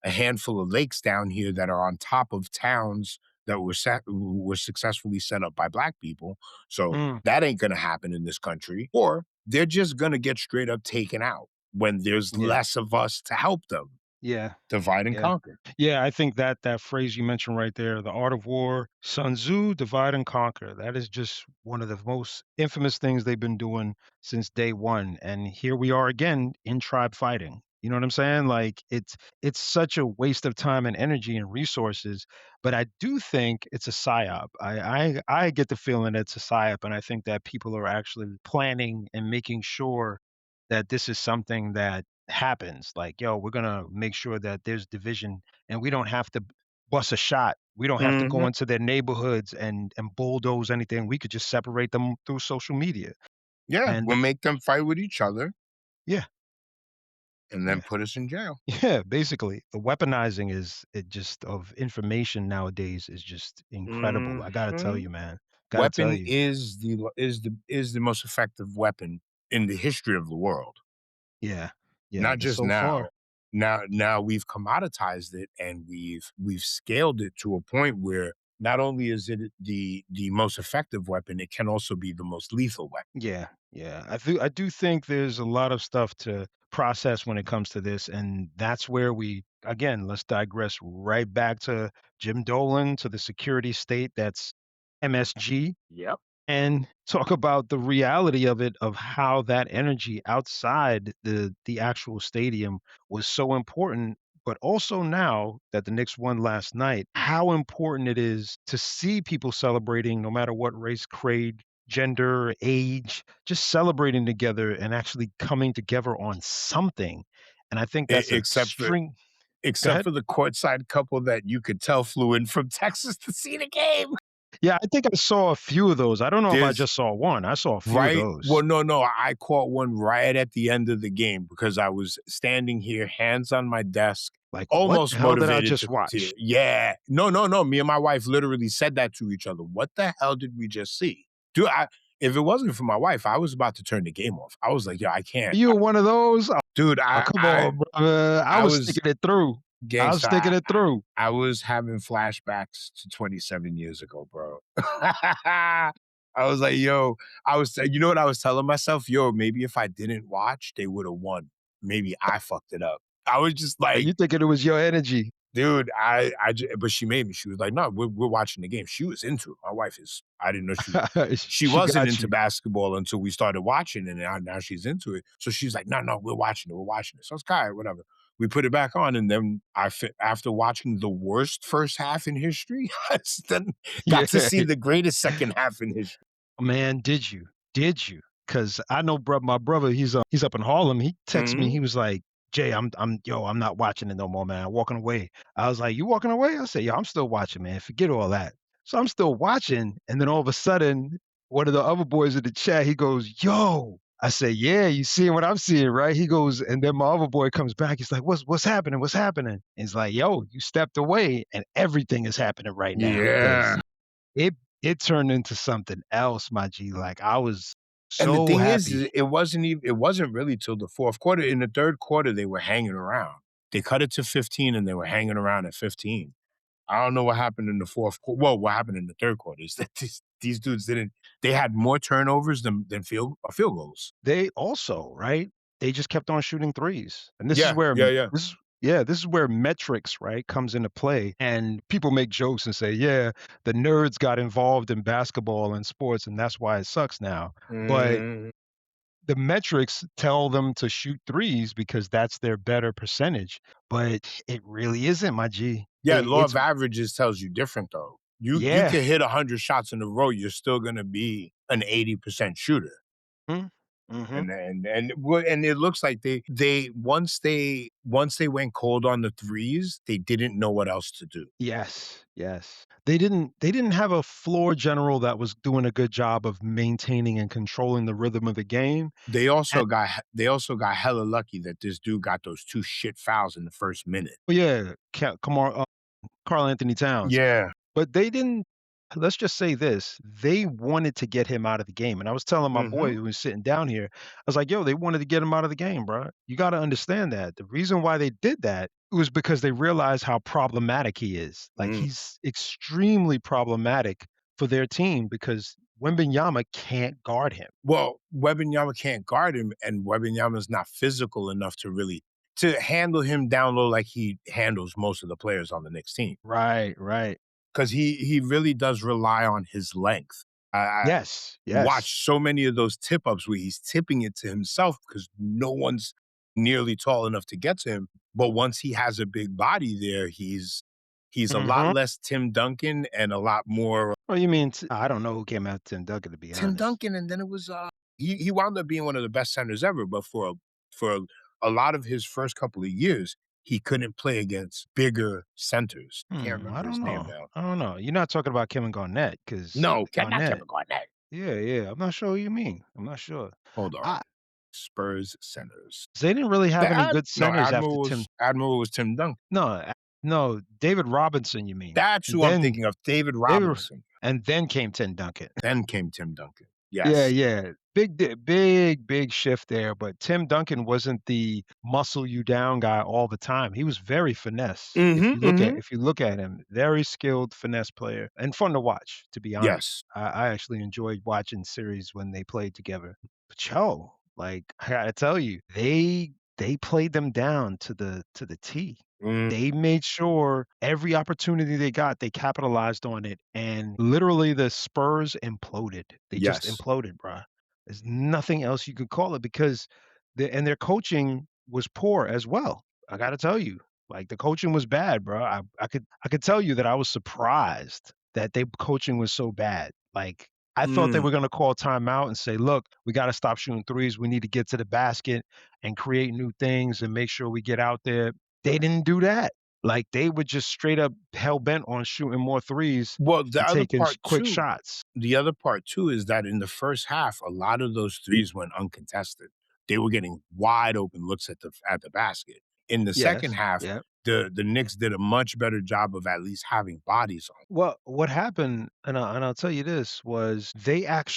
a handful of lakes down here that are on top of towns that were successfully set up by black people. So Mm, that ain't gonna happen in this country. Or they're just gonna get straight up taken out when there's yeah, less of us to help them. yeah, Divide and yeah. conquer. Yeah, I think that that phrase you mentioned right there, the art of war, Sun Tzu, divide and conquer. That is just one of the most infamous things they've been doing since day one. And here we are again in tribe fighting. You know what I'm saying? Like it's such a waste of time and energy and resources. But I do think it's a psyop. I get the feeling it's a psyop, and I think that people are actually planning and making sure that this is something that happens. Like, yo, we're gonna make sure that there's division and we don't have to bust a shot. We don't have to go Mhm. into their neighborhoods and bulldoze anything. We could just separate them through social media. Yeah, And we'll make them fight with each other yeah, and then yeah. put us in jail. Yeah, basically, the weaponizing is it just of information nowadays is just incredible. I gotta tell Mhm. you, man. Gotta tell Weapon you. is the most effective weapon in the history of the world. Yeah. Yeah. Not It's just so far. now. Now we've commoditized it and we've scaled it to a point where not only is it the most effective weapon, it can also be the most lethal weapon. Yeah, yeah. I do think there's a lot of stuff to process when it comes to this, and that's where we again, let's digress right back to Jim Dolan, to the security state that's MSG, Yep. and talk about the reality of it, of how that energy outside the actual stadium was so important, but also now that the Knicks won last night, how important it is to see people celebrating no matter what race, creed, gender, age, just celebrating together and actually coming together on something. And I think E that's a except for string. Go except ahead. for the courtside couple that you could tell flew in from Texas to see the game. Yeah, I think I saw a few of those. I don't know if I There's just saw one. I saw a few of Right? those. Well, no, I caught one right at the end of the game because I was standing here, hands on my desk, Like, what the almost hell did I motivated just watch? to yeah. No, me and my wife literally said that to each other. "What the hell did we just see?" Dude, if it wasn't for my wife, I was about to turn the game off. I was like, "Yo, I can't." You were one of those? Dude, Oh, come on, brother. I I was was thinking it through. I was gangsta. thinking it through. I was having flashbacks to 27 years ago, bro. I was like, yo, you know what I was telling myself? Yo, maybe if I didn't watch, they would have won. Maybe I fucked it up. I was just like, You thinking it was your energy. dude, but she made me. She was like, no, we're watching the game. She was into it. My wife is, I didn't know she She wasn't got into you. basketball until we started watching, and now she's into it. So she's like, no, we're watching it. We're watching it. So it's kind of whatever. We put it back on, and then after watching the worst first half in history, I then got to Yeah. see the greatest second half in history. Man, did you? Did you? Because I know my brother, he's up in Harlem. He texted me, Mhm. he was like, "Jay, I'm not watching it no more, man. I'm walking away." I was like, "You walking away?" I said, "Yo, I'm still watching, man. Forget all that." So I'm still watching, and then all of a sudden, one of the other boys in the chat, he goes, "Yo." I said, "Yeah, you seeing what I'm seeing, right?" He goes, and then my other boy comes back. He's like, "What's happening? What's happening?" And he's like, "Yo, you stepped away, and everything is happening right now because Yeah. it turned into something else, my G. Like, I was And the so thing happy. it wasn't really till the fourth quarter. In the third quarter, they were hanging around. They cut it to 15, and they were hanging around at 15. I don't know what happened in the fourth quarter. Well, what happened in the third quarter is that these dudes didn't. They had more turnovers than field goals. They also, right? They just kept on shooting threes, and this is Yeah, where yeah, yeah. Yeah, this is where metrics, right, comes into play. And people make jokes and say, yeah, the nerds got involved in basketball and sports, and that's why it sucks now. But Mm. the metrics tell them to shoot threes because that's their better percentage. But it really isn't, my G. Yeah, law It's of averages tells you different though. You yeah. can hit 100 shots in a row, you're still gonna be an 80% shooter. Mm, mhm. And it looks like they once they went cold on the threes, they didn't know what else to do. Yes, yes. They didn't have a floor general that was doing a good job of maintaining and controlling the rhythm of the game. They also got hella lucky that this dude got those 2 shit fouls in the first minute. Oh, yeah, come on, Karl Anthony Towns. Yeah. But they didn't let's just say this, they wanted to get him out of the game, and I was telling my boy Mhm. who was sitting down here, I was like, "Yo, they wanted to get him out of the game, bro. You gotta understand that. The reason why they did that was because they realized how problematic he is. Like, Mm. he's extremely problematic for their team because Wembanyama can't guard him." Well, Wembanyama can't guard him, and Wembanyama's not physical enough to handle him down low like he handles most of the players on the Knicks team. Right, right. 'Cause he really does rely on his length. I Yes, yes. watched so many of those tip ups where he's tipping it to himself because no one's nearly tall enough to get to him. But once he has a big body there, he's a lot Mhm. less Tim Duncan and a lot more Well, you mean t I don't know who came out Tim Duncan, to be Tim honest. Duncan, and then it was, he wound up being one of the best centers ever, but for a lot of his first couple of years, he couldn't play against bigger centers. I can't I remember his don't name know. now. I don't know. You're not talking about Kevin Garnett, because No, not Garnett Kevin Garnett. yeah, yeah, I'm not sure who you mean. I'm not sure. Hold on. I Spurs centers. They didn't really The have any ad good no, centers after Tim Admiral was Tim Duncan. no, no, David Robinson, you mean. That's And who I'm then thinking of, David David Robinson. and then came Tim Duncan. Then came Tim Duncan. Yeah, Yes. yeah. Big shift there, but Tim Duncan wasn't the muscle you down guy all the time. He was very finesse. If Mhm, you look at mhm. if you look at him, very skilled finesse player and fun to watch, to be honest. Yes. I actually enjoyed watching series when they played together. But yo, like I gotta tell you, they played them down to the T. Mm, They made sure every opportunity they got, they capitalized on it, and literally the Spurs imploded. They just yes. imploded, bruh. There's nothing else you could call it because their coaching was poor as well. I gotta tell you, like, the coaching was bad, bro. I could tell you that I was surprised that they coaching was so bad. Like, I thought they Mm. were gonna call timeout and say, "Look, we gotta stop shooting threes. We need to get to the basket and create new things and make sure we get out there." They didn't do that. Like, they were just straight up hell bent on shooting more threes Well, and taking quick shots. the other part too is that in the first half, a lot of those threes went uncontested. They were getting wide open looks at the basket. In the second Yes, half, yeah. the Knicks did a much better job of at least having bodies on. Well, what happened, and I'll tell you this, was they had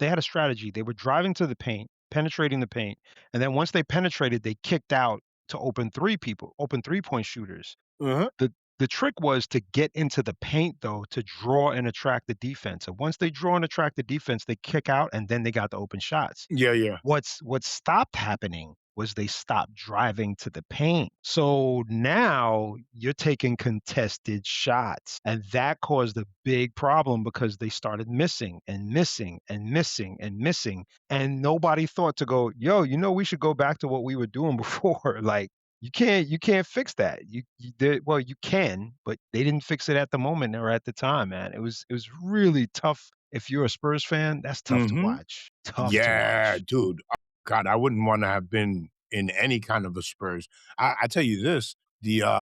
a strategy. They were driving to the paint, penetrating the paint, and then once they penetrated, they kicked out to open three-point shooters. Uh-huh. The trick was to get into the paint though, to draw and attract the defense. And once they draw and attract the defense, they kick out and then they got the open shots. Yeah, yeah. What stopped happening was they stopped driving to the paint. So now you're taking contested shots, and that caused a big problem because they started missing and missing and missing and missing, and nobody thought to go, "Yo, we should go back to what we were doing before." Like, you can't fix that. You did well, you can, but they didn't fix it at the moment or at the time, man. It was really tough. If you're a Spurs fan, that's tough to Mhm. watch. Tough to Yeah, watch. dude. God, I wouldn't wanna have been in any kind of a Spurs. I tell you this, the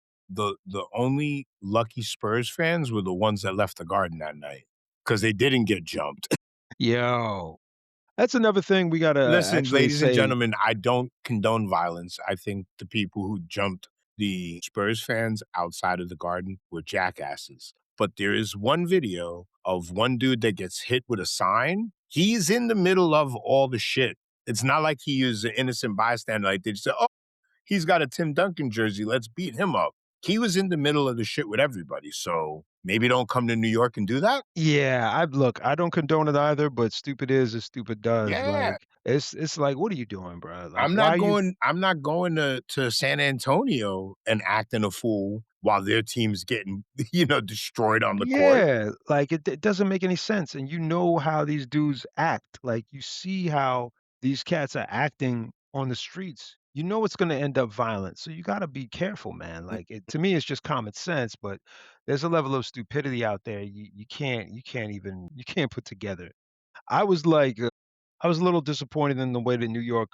only lucky Spurs fans were the ones that left the Garden that night because they didn't get jumped. Yo, that's another thing we gotta Listen, actually ladies and say. gentlemen, I don't condone violence. I think the people who jumped the Spurs fans outside of the Garden were jackasses. But there is one video of one dude that gets hit with a sign. He's in the middle of all the shit. It's not like he is an innocent bystander. Like they just say, "Oh, he's got a Tim Duncan jersey. Let's beat him up." he was in the middle of the shit with everybody, so maybe don't come to New York and do that? Yeah, I look, I don't condone it either, but stupid is as stupid does. Yeah. Like, it's like, what are you doing, bro? Like, I'm why not are you going I'm not going to San Antonio and acting a fool while their team's getting, destroyed on the court. Yeah, like, it doesn't make any sense, and you know how these dudes act, like, you see how these cats are acting on the streets. You know it's gonna end up violent, so you gotta be careful, man, like, it to me, it's just common sense, but there's a level of stupidity out there you can't put together. I was like, I was a little disappointed in the way the New York,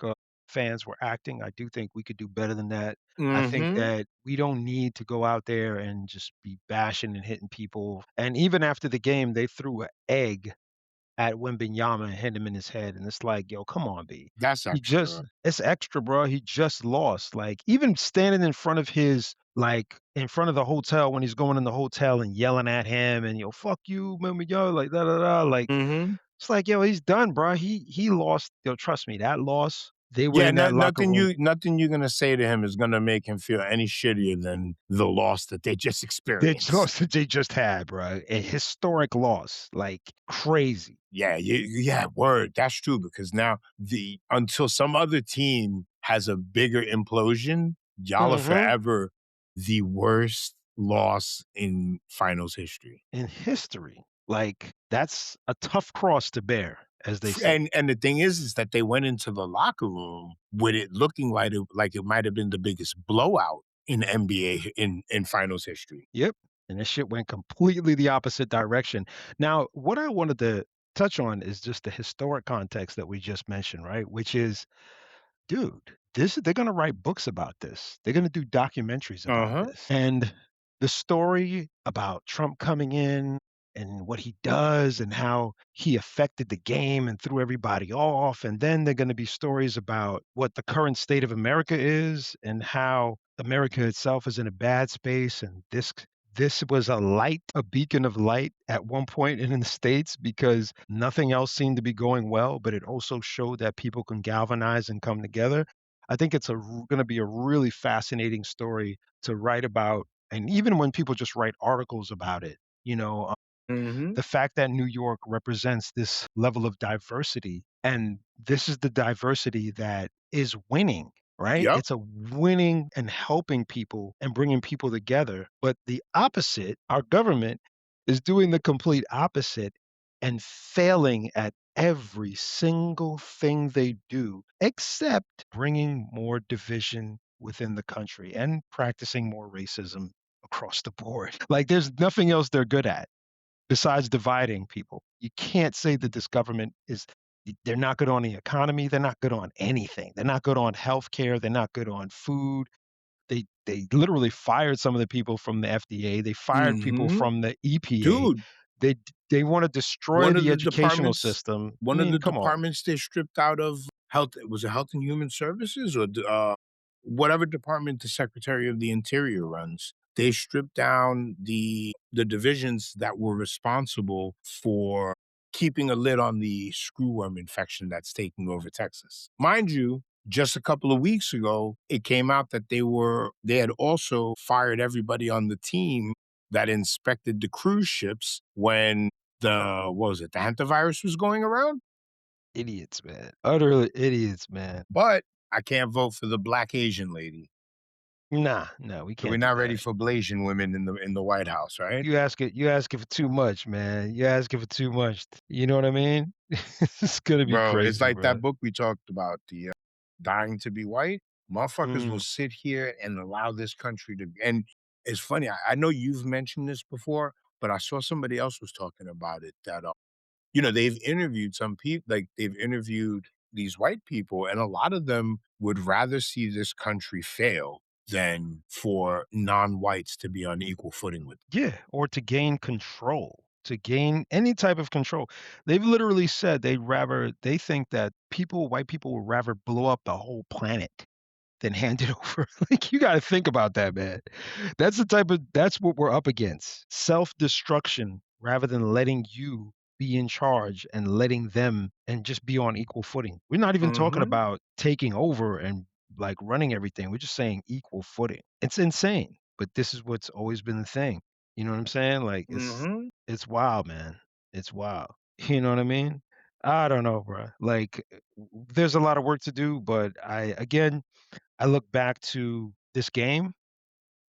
fans were acting. I do think we could do better than that. I think Mhm. that we don't need to go out there and just be bashing and hitting people. And even after the game, they threw an egg at Wembanyama and hit him in his head, and it's like, "Yo, come on, B." That's He just extra. it's extra, bro. He just lost. Like, even standing in front of his like, in front of the hotel when he's going in the hotel and yelling at him and, "Yo, fuck you, Wembanyama," like, da da da, like, Mhm. it's like, yo, he's done, bro. He lost. Yo, trust me, that loss, they were Yeah, in that locker room. nothing you're gonna say to him is gonna make him feel any shittier than the loss that they just They experienced. lost that they just had, bro. A historic loss, like crazy. Yeah, yeah, word. That's true because now the until some other team has a bigger implosion, y'all are Mhm. forever the worst loss in finals history. In history, like, that's a tough cross to bear, as they say. And the thing is that they went into the locker room with it looking like it might have been the biggest blowout in NBA in finals history. Yep. And this shit went completely the opposite direction. Now, what I wanted to touch on is just the historic context that we just mentioned, right? Which is, dude, this they're gonna write books about this. They're gonna do documentaries about Uh-huh. this. And the story about Trump coming in and what he does and how he affected the game and threw everybody off. And then they're gonna be stories about what the current state of America is and how America itself is in a bad space. And this was a light, a beacon of light at one point in the States because nothing else seemed to be going well, but it also showed that people can galvanize and come together. I think it's going to be a really fascinating story to write about. And even when people just write articles about it, you know, Mhm. the fact that New York represents this level of diversity, and this is the diversity that is winning, right? Yep. It's a winning and helping people and bringing people together. But the opposite, our government is doing the complete opposite and failing at every single thing they do, except bringing more division within the country and practicing more racism across the board. Like, there's nothing else they're good at besides dividing people. You can't say that this government is they're not good on the economy, they're not good on anything. They're not good on healthcare, they're not good on food. They literally fired some of the people from the FDA, they fired people Mhm. from the EPA. Dude, They they wanna destroy one of the the educational departments system. I one of mean, the come on. departments they stripped out of health was it Health and Human Services or whatever department the Secretary of the Interior runs. They stripped down the divisions that were responsible for keeping a lid on the screwworm infection that's taking over Texas. Mind you, just a couple of weeks ago, it came out that they had also fired everybody on the team that inspected the cruise ships when what was it, the hantavirus was going around? Idiots, man. Utterly idiots, man. But I can't vote for the black Asian lady. Nah, no, we So we're can't do not ready that. for Blasian women in the White House, right? You asking for too much, man. You asking for too much. You know what I mean? It's gonna be Bro, it's crazy, like bro. that book we talked about, the Dying to Be White. Motherfuckers will Mm. sit here and allow this country to and it's funny, I know you've mentioned this before, but I saw somebody else was talking about it that, they've interviewed some people like, they've interviewed these white people, and a lot of them would rather see this country fail than for non-whites to be on equal footing with. Yeah, or to gain control, to gain any type of control. They've literally said they think that white people would rather blow up the whole planet than hand it over. Like, you gotta think about that, man. That's what we're up against. Self-destruction rather than letting you be in charge and letting them and just be on equal footing. We're not even talking Mhm. about taking over and, like, running everything. We're just saying equal footing. It's insane. but this is what's always been the thing. You know what I'm saying? Like, Mhm. it's wild, man. It's wild. You know what I mean? I don't know, bro. Like, there's a lot of work to do, but I look back to this game,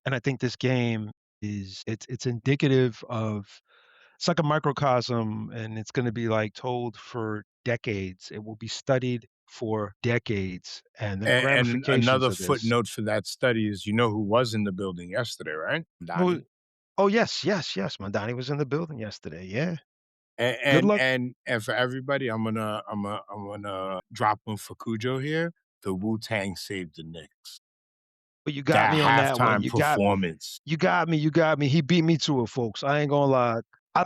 and I think this game it's indicative of it's like a microcosm, and it's gonna be, like, told for decades. It will be studied for decades, and the And ramifications another of this. footnote for that study is you know who was in the building yesterday, right? Oh Donnie. oh, yes, yes, yes, Madani was in the building yesterday, yeah. And Good and luck. and and for everybody, I'm gonna drop one for Cujo here. The Wu-Tang saved the Knicks. But you got That me on that one, halftime you got me. performance. You got me, he beat me to it, folks, I ain't gonna lie. I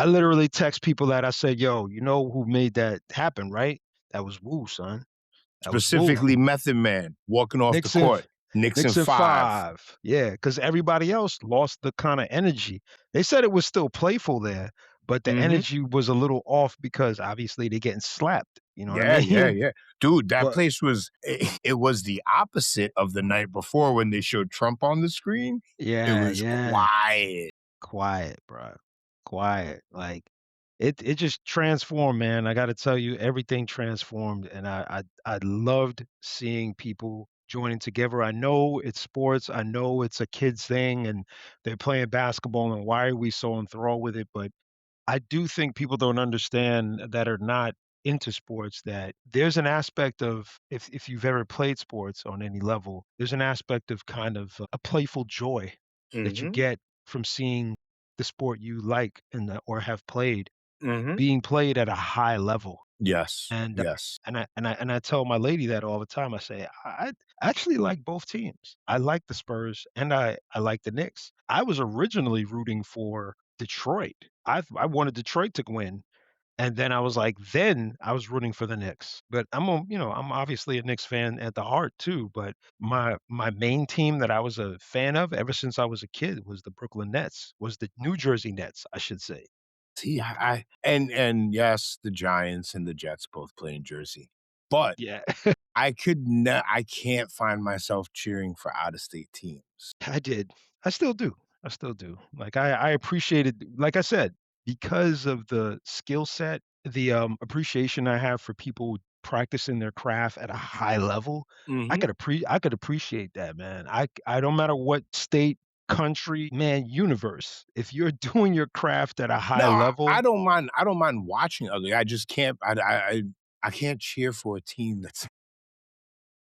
literally text people that I said, "Yo, you know who made that happen, right? That was Wu, son. That was Wu." Specifically Method Man walking off the Knicks in court. Knicks in Knicks in 5. 5. Yeah, because everybody else lost the kinda energy. They said it was still playful there, but the Mhm. energy was a little off because obviously they're getting slapped, you know what I Yeah, yeah, mean? yeah. Dude, that But place was it was the opposite of the night before when they showed Trump on the screen. It yeah, was yeah. quiet. Quiet, bro. Quiet. Like, it just transformed, man. I gotta tell you, everything transformed, and I loved seeing people joining together. I know it's sports, I know it's a kids thing, and they're playing basketball, and why are we so enthralled with it? But I do think people don't understand that are not into sports that there's an aspect of if you've ever played sports on any level, there's an aspect of kind of a playful joy that you Mhm. get from seeing the sport you like or have played Mhm. being played at a high level. Yes, And yes. I tell my lady that all the time. I say, I actually like both teams. I like the Spurs and I like the Knicks. I was originally rooting for Detroit. I wanted Detroit to win. And then I was rooting for the Knicks. But I'm obviously a Knicks fan at the heart too. But my main team that I was a fan of ever since I was a kid was the Brooklyn Nets, was the New Jersey Nets, I should say. See, and yes, the Giants and the Jets both play in Jersey, but Yeah. I can't find myself cheering for out of state teams. I did. I still do. I still do. Like I appreciated, like I said, because of the skill set, the appreciation I have for people practicing their craft at a high level. Mhm. I could appreciate that, man. I don't matter what state, country, man, universe. If you're doing your craft at a high No, level. I don't mind watching ugly. I just can't I can't cheer for a team that's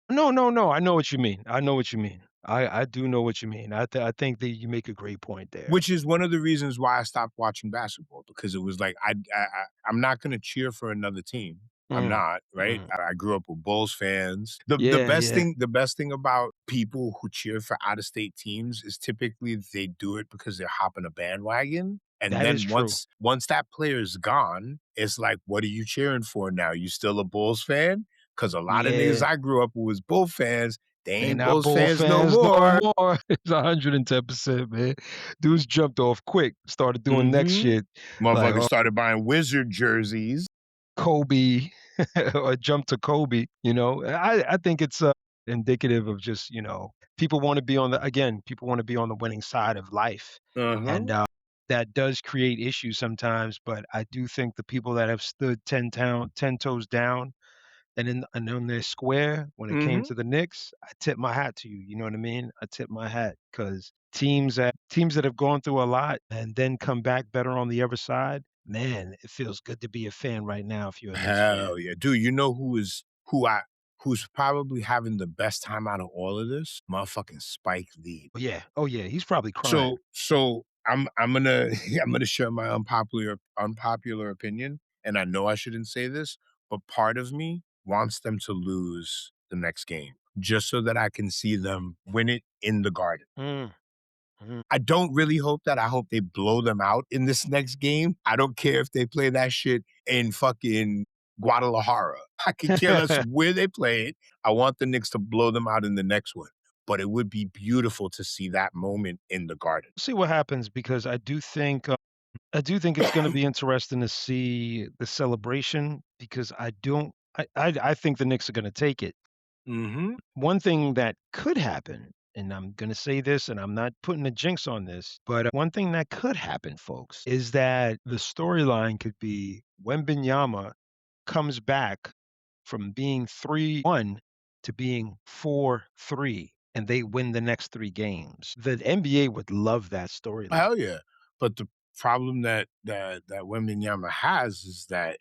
No, no, no. I know what you mean. I know what you mean. I do know what you mean. I think that you make a great point there. which is one of the reasons why I stopped watching basketball because it was like I'm not gonna cheer for another team. I'm Mm, not, right? mm. I grew up with Bulls fans. The Yeah, best yeah. thing about people who cheer for out of state teams is typically they do it because they're hopping a bandwagon. And That is then true. once that player's gone, it's like, what are you cheering for now? You still a Bulls fan? Because a lot of niggas Yeah. I grew up with was Bull fans. They They ain't not Bulls Bull fans no fans no more. more. It's 110%, man. Dudes jumped off quick, started doing next Mhm. shit like, Motherfuckers oh, started buying Wizard jerseys. Kobe or jump to Kobe, you know? I think it's, indicative of just, people wanna be people wanna be on the winning side of life, and, Uh-huh. that does create issues sometimes, but I do think the people that have stood 10 toes down and on their square when it came Mhm. to the Knicks, I tip my hat to you, you know what I mean? I tip my hat because teams that have gone through a lot and then come back better on the other side, man, it feels good to be a fan right now if you're a Knicks fan. Hell yeah. Dude, you know who's probably having the best time out of all of this? Motherfucking Spike Lee. Oh yeah, he's probably crying. So I'm gonna I'm gonna share my unpopular opinion, and I know I shouldn't say this, but part of me wants them to lose the next game just so that I can see them win it in the Garden. Mm, mhm. I don't really hope that. I hope they blow them out in this next game. I don't care if they play that shit in fucking Guadalajara. I could care less where they play it. I want the Knicks to blow them out in the next one. But it would be beautiful to see that moment in the Garden. See what happens because I do think it's gonna be interesting to see the celebration because I think the Knicks are gonna take it. Mhm. One thing that could happen and I'm gonna say this, and I'm not putting a jinx on this, but one thing that could happen, folks, is that the storyline could be Wembenyama comes back from being 3-1 to being 4-3, and they win the next 3 games. The NBA would love that storyline. Hell yeah. But the problem that Wembanyama has is that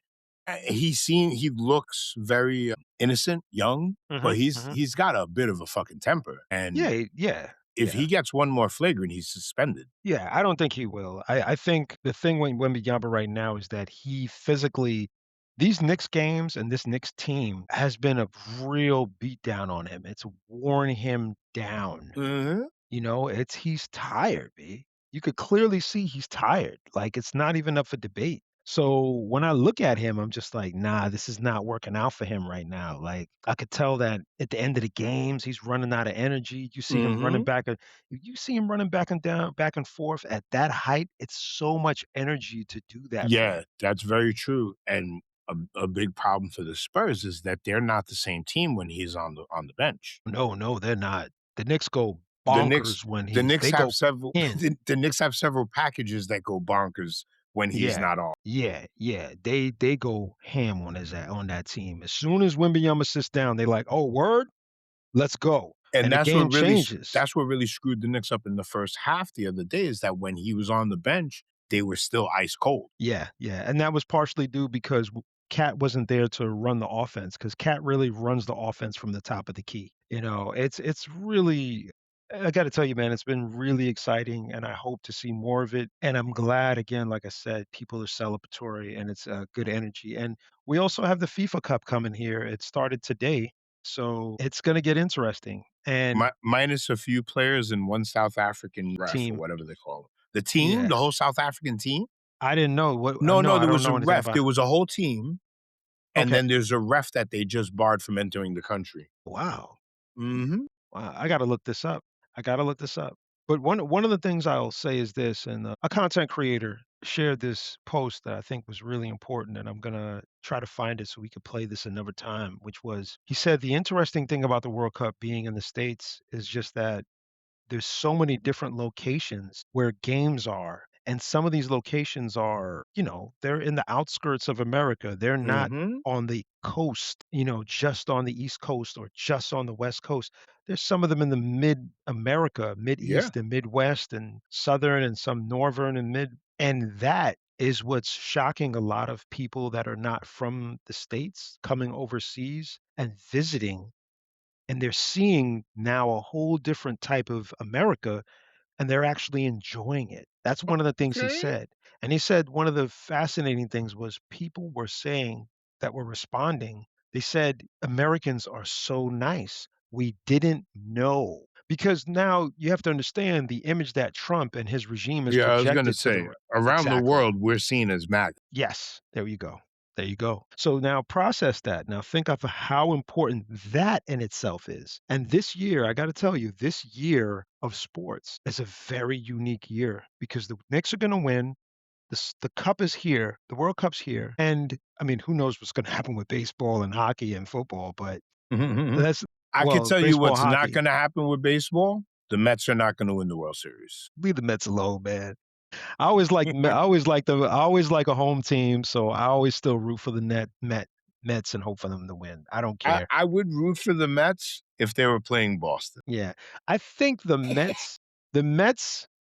he looks very innocent, young, but Mhm, mhm. he's got a bit of a fucking temper, and Yeah, if yeah. he gets one more flagrant, he's suspended. Yeah, I don't think he will. I think the thing with Wembanyama right now is that he physically these Knicks games and this Knicks team has been a real beat down on him. It's worn him down. Mhm. You know, it's he's tired, B. You could clearly see he's tired. Like it's not even up for debate. So when I look at him, I'm just like, nah, this is not working out for him right now. Like I could tell that at the end of the games, he's running out of energy. You see him running Mhm. back, you see him running back and down, back and forth at that height. It's so much energy to do that for him. Yeah, that's very true, and a big problem for the Spurs is that they're not the same team when he's on the bench. No, no, they're not. The Knicks go The Knicks bonkers when the Knicks they have go several in. the Knicks have several packages that go bonkers when he's Yeah. not on. Yeah. They go ham on that team. As soon as Wembanyama sits down, they like, "Oh, word? Let's go." And And the game changes. that's what really screwed the Knicks up in the first half the other day is that when he was on the bench, they were still ice cold. Yeah, and that was partially due because Cat wasn't there to run the offense because Cat really runs the offense from the top of the key. You know, it's really I gotta tell you, man, it's been really exciting, and I hope to see more of it, and I'm glad, again, like I said, people are celebratory, and it's, good energy, and we also have the FIFA Cup coming here. It started today, so it's gonna get interesting, and Minus a few players and one South African ref or team whatever they call him. The team, yeah. the whole South African team? I didn't know what No, no, no, I there don't was a know anything ref. about There was a whole team, and okay. then there's a ref that they just barred from entering the country. Wow. Mhm. Wow, I gotta look this up. I gotta look this up. But one of the things I'll say is this, and a content creator shared this post that I think was really important, and I'm gonna try to find it so we could play this another time, which was he said the interesting thing about the World Cup being in the States is just that there's so many different locations where games are, and some of these locations are, they're in the outskirts of America. They're not Mhm. on the coast, just on the East Coast or just on the West Coast. There's some of them in the mid America, Yeah. Mid-East and Midwest and Southern and some Northern and Mid. And that is what's shocking a lot of people that are not from the States coming overseas and visiting, and they're seeing now a whole different type of America, and they're actually enjoying it. That's one of the things he Okay. said. And he said one of the fascinating things was people were saying that were responding, they said, "Americans are so nice. We didn't know." Because now you have to understand the image that Trump and his regime has Yeah, I was gonna projected to the say, around the exactly. world, we're seen as MAGA. Yes, there you go. There you go. So now process that. Now think of how important that in itself is. And this year, I got to tell you, this year of sports is a very unique year because the Knicks are going to win. The cup is here. The World Cup's here. And I mean, who knows what's going to happen with baseball and hockey and football, but that's, I could well, tell you baseball, what's not hockey. gonna happen with baseball. The Mets are not gonna win the World Series. Leave the Mets alone, man. I always like a home team, so I always still root for the Mets and hope for them to win. I don't care. I would root for the Mets if they were playing Boston. Yeah. I think the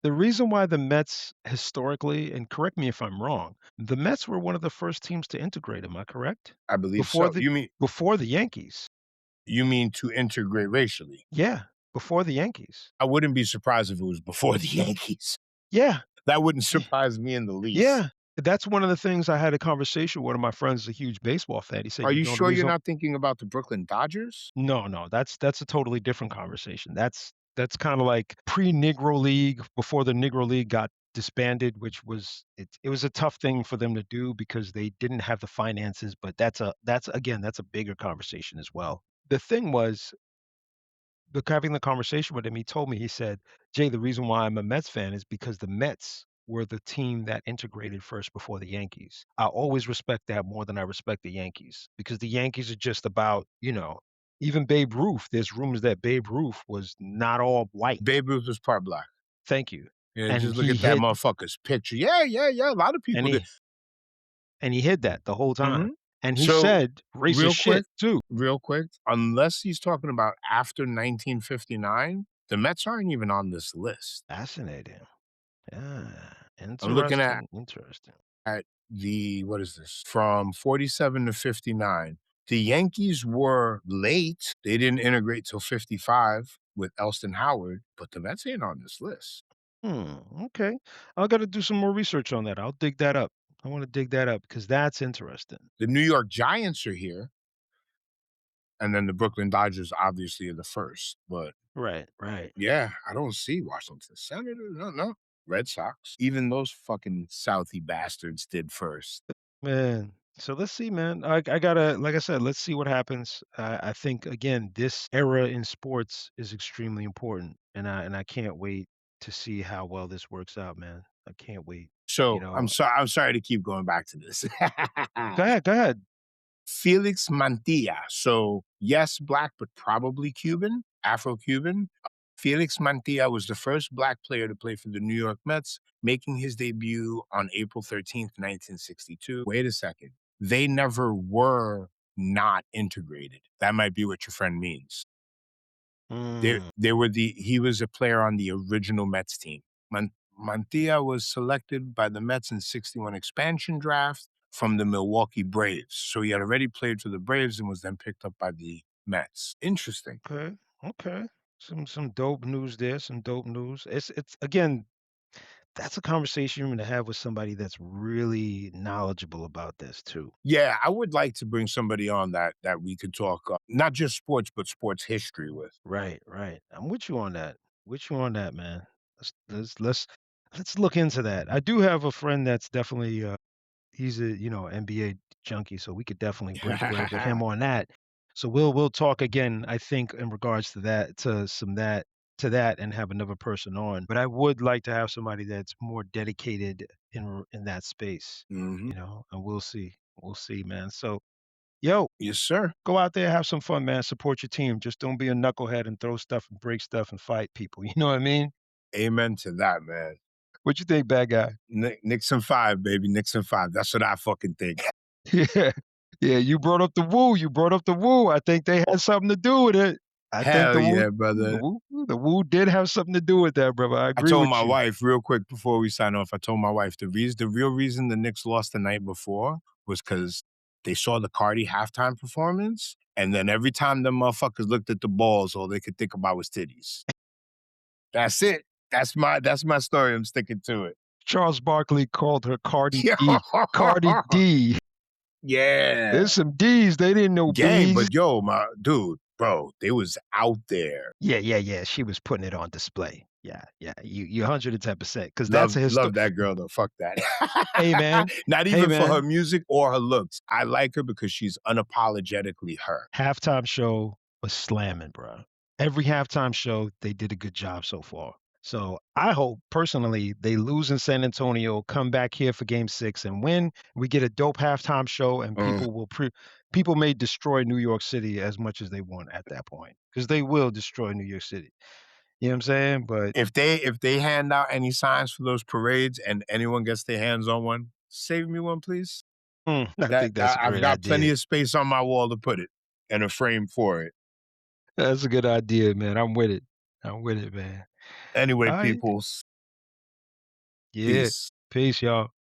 reason why the Mets historically, and correct me if I'm wrong, the Mets were one of the first teams to integrate, am I correct? I believe Before so. the before the Yankees. You mean to integrate racially? Yeah, before the Yankees. I wouldn't be surprised if it was before the Yankees. Yeah. That wouldn't Yeah. surprise me in the least. Yeah. That's one of the things I had a conversation with one of my friends, is a huge baseball fan. He said, Are "You you know the sure you're reason." not thinking about the Brooklyn Dodgers? No, no, that's a totally different conversation. That's kinda like pre-Negro League, before the Negro League got disbanded, which was it was a tough thing for them to do because they didn't have the finances, but that's a bigger conversation as well. The thing was, having the conversation with him, he told me, he said, "Jay, the reason why I'm a Mets fan is because the Mets were the team that integrated first before the Yankees. I always respect that more than I respect the Yankees because the Yankees are just about, Even Babe Ruth, there's rumors that Babe Ruth was not all white. Babe Ruth was part black. Thank you. Yeah, And just look he at that hid motherfucker's picture. Yeah, yeah, yeah. A lot of and people did. he and he hid that the whole time. Mhm. And he So, said racist real quick shit too. real quick, unless he's talking about after 1959, the Mets aren't even on this list. Fascinating. Yeah. I'm looking at Interesting, interesting. the what is this? From 47 to 59. The Yankees were late. They didn't integrate till 55 with Elston Howard, but the Mets ain't on this list. Okay. I gotta do some more research on that. I'll dig that up. I wanna dig that up because that's interesting. The New York Giants are here, and then the Brooklyn Dodgers obviously are the first, but Right, right. yeah, I don't see Washington Senators. No, no. Red Sox. Even those fucking Southie bastards did first. Man, so let's see, man. I gotta, like I said, let's see what happens. I think again, this era in sports is extremely important, and I can't wait to see how well this works out, man. I can't wait. You So know, I'm sorry to keep going back to this. go ahead, go ahead. Felix Mantilla. So yes, black, but probably Cuban, Afro-Cuban. Felix Mantilla was the first black player to play for the New York Mets, making his debut on April 13th, 1962. Wait a second. They never were not integrated. That might be what your friend means. Mm, They were he was a player on the original Mets team. Mantilla was selected by the Mets in '61 expansion draft from the Milwaukee Braves. So he had already played for the Braves and was then picked up by the Mets. Interesting. okay, okay. Some dope news there. Some dope news. It's again, that's a conversation you're gonna have with somebody that's really knowledgeable about this too. Yeah, I would like to bring somebody on that we could talk not just sports but sports history with. Right, right. I'm with you on that. With you on that, man. Let's look into that. I do have a friend that's definitely he's a, NBA junkie, so we could definitely break bread with him on that. So we'll talk again, I think, in regards to that, to that and have another person on. But I would like to have somebody that's more dedicated in that space, Mhm. and we'll see. We'll see, man. So yo, Yes, sir. go out there, have some fun, man. Support your team. Just don't be a knucklehead and throw stuff and break stuff and fight people. You know what I mean? Amen to that, man. What you think, bad guy? Nixon 5, baby. Nixon 5. That's what I fucking think. Yeah. Yeah, you brought up the woo. You brought up the woo. I think they had something to do with it. I think Hell yeah, brother. the woo did have something to do with that, brother. I I agree told with my you. wife real quick before we sign off, I told my wife the real reason the Knicks lost the night before was because they saw the Cardi halftime performance, and then every time the motherfuckers looked at the balls, all they could think about was titties. That's it. That's my story. I'm sticking to it. Charles Barkley called her Cardi D. Cardi D. Yeah. There's some D's. They didn't know Gang, B's. but yo, my dude, bro, they was out there. Yeah, yeah, yeah. She was putting it on display. Yeah, yeah. You 110% because that's Love a love that girl though. Fuck that. Hey man. Not Hey even for her man. music or her looks. I like her because she's unapologetically her. Halftime show was slamming, bro. Every halftime show, they did a good job so far. So I hope personally they lose in San Antonio, come back here for game 6 and win. We get a dope halftime show and Mm. people may destroy New York City as much as they want at that point. Because they will destroy New York City. You know what I'm saying? But If they hand out any signs for those parades and anyone gets their hands on one, save me one, please. I think that's a I've great got plenty idea. of space on my wall to put it and a frame for it. That's a good idea, man. I'm with it. I'm with it, man. Anyway, All right. peoples, Yeah. peace. Peace, y'all.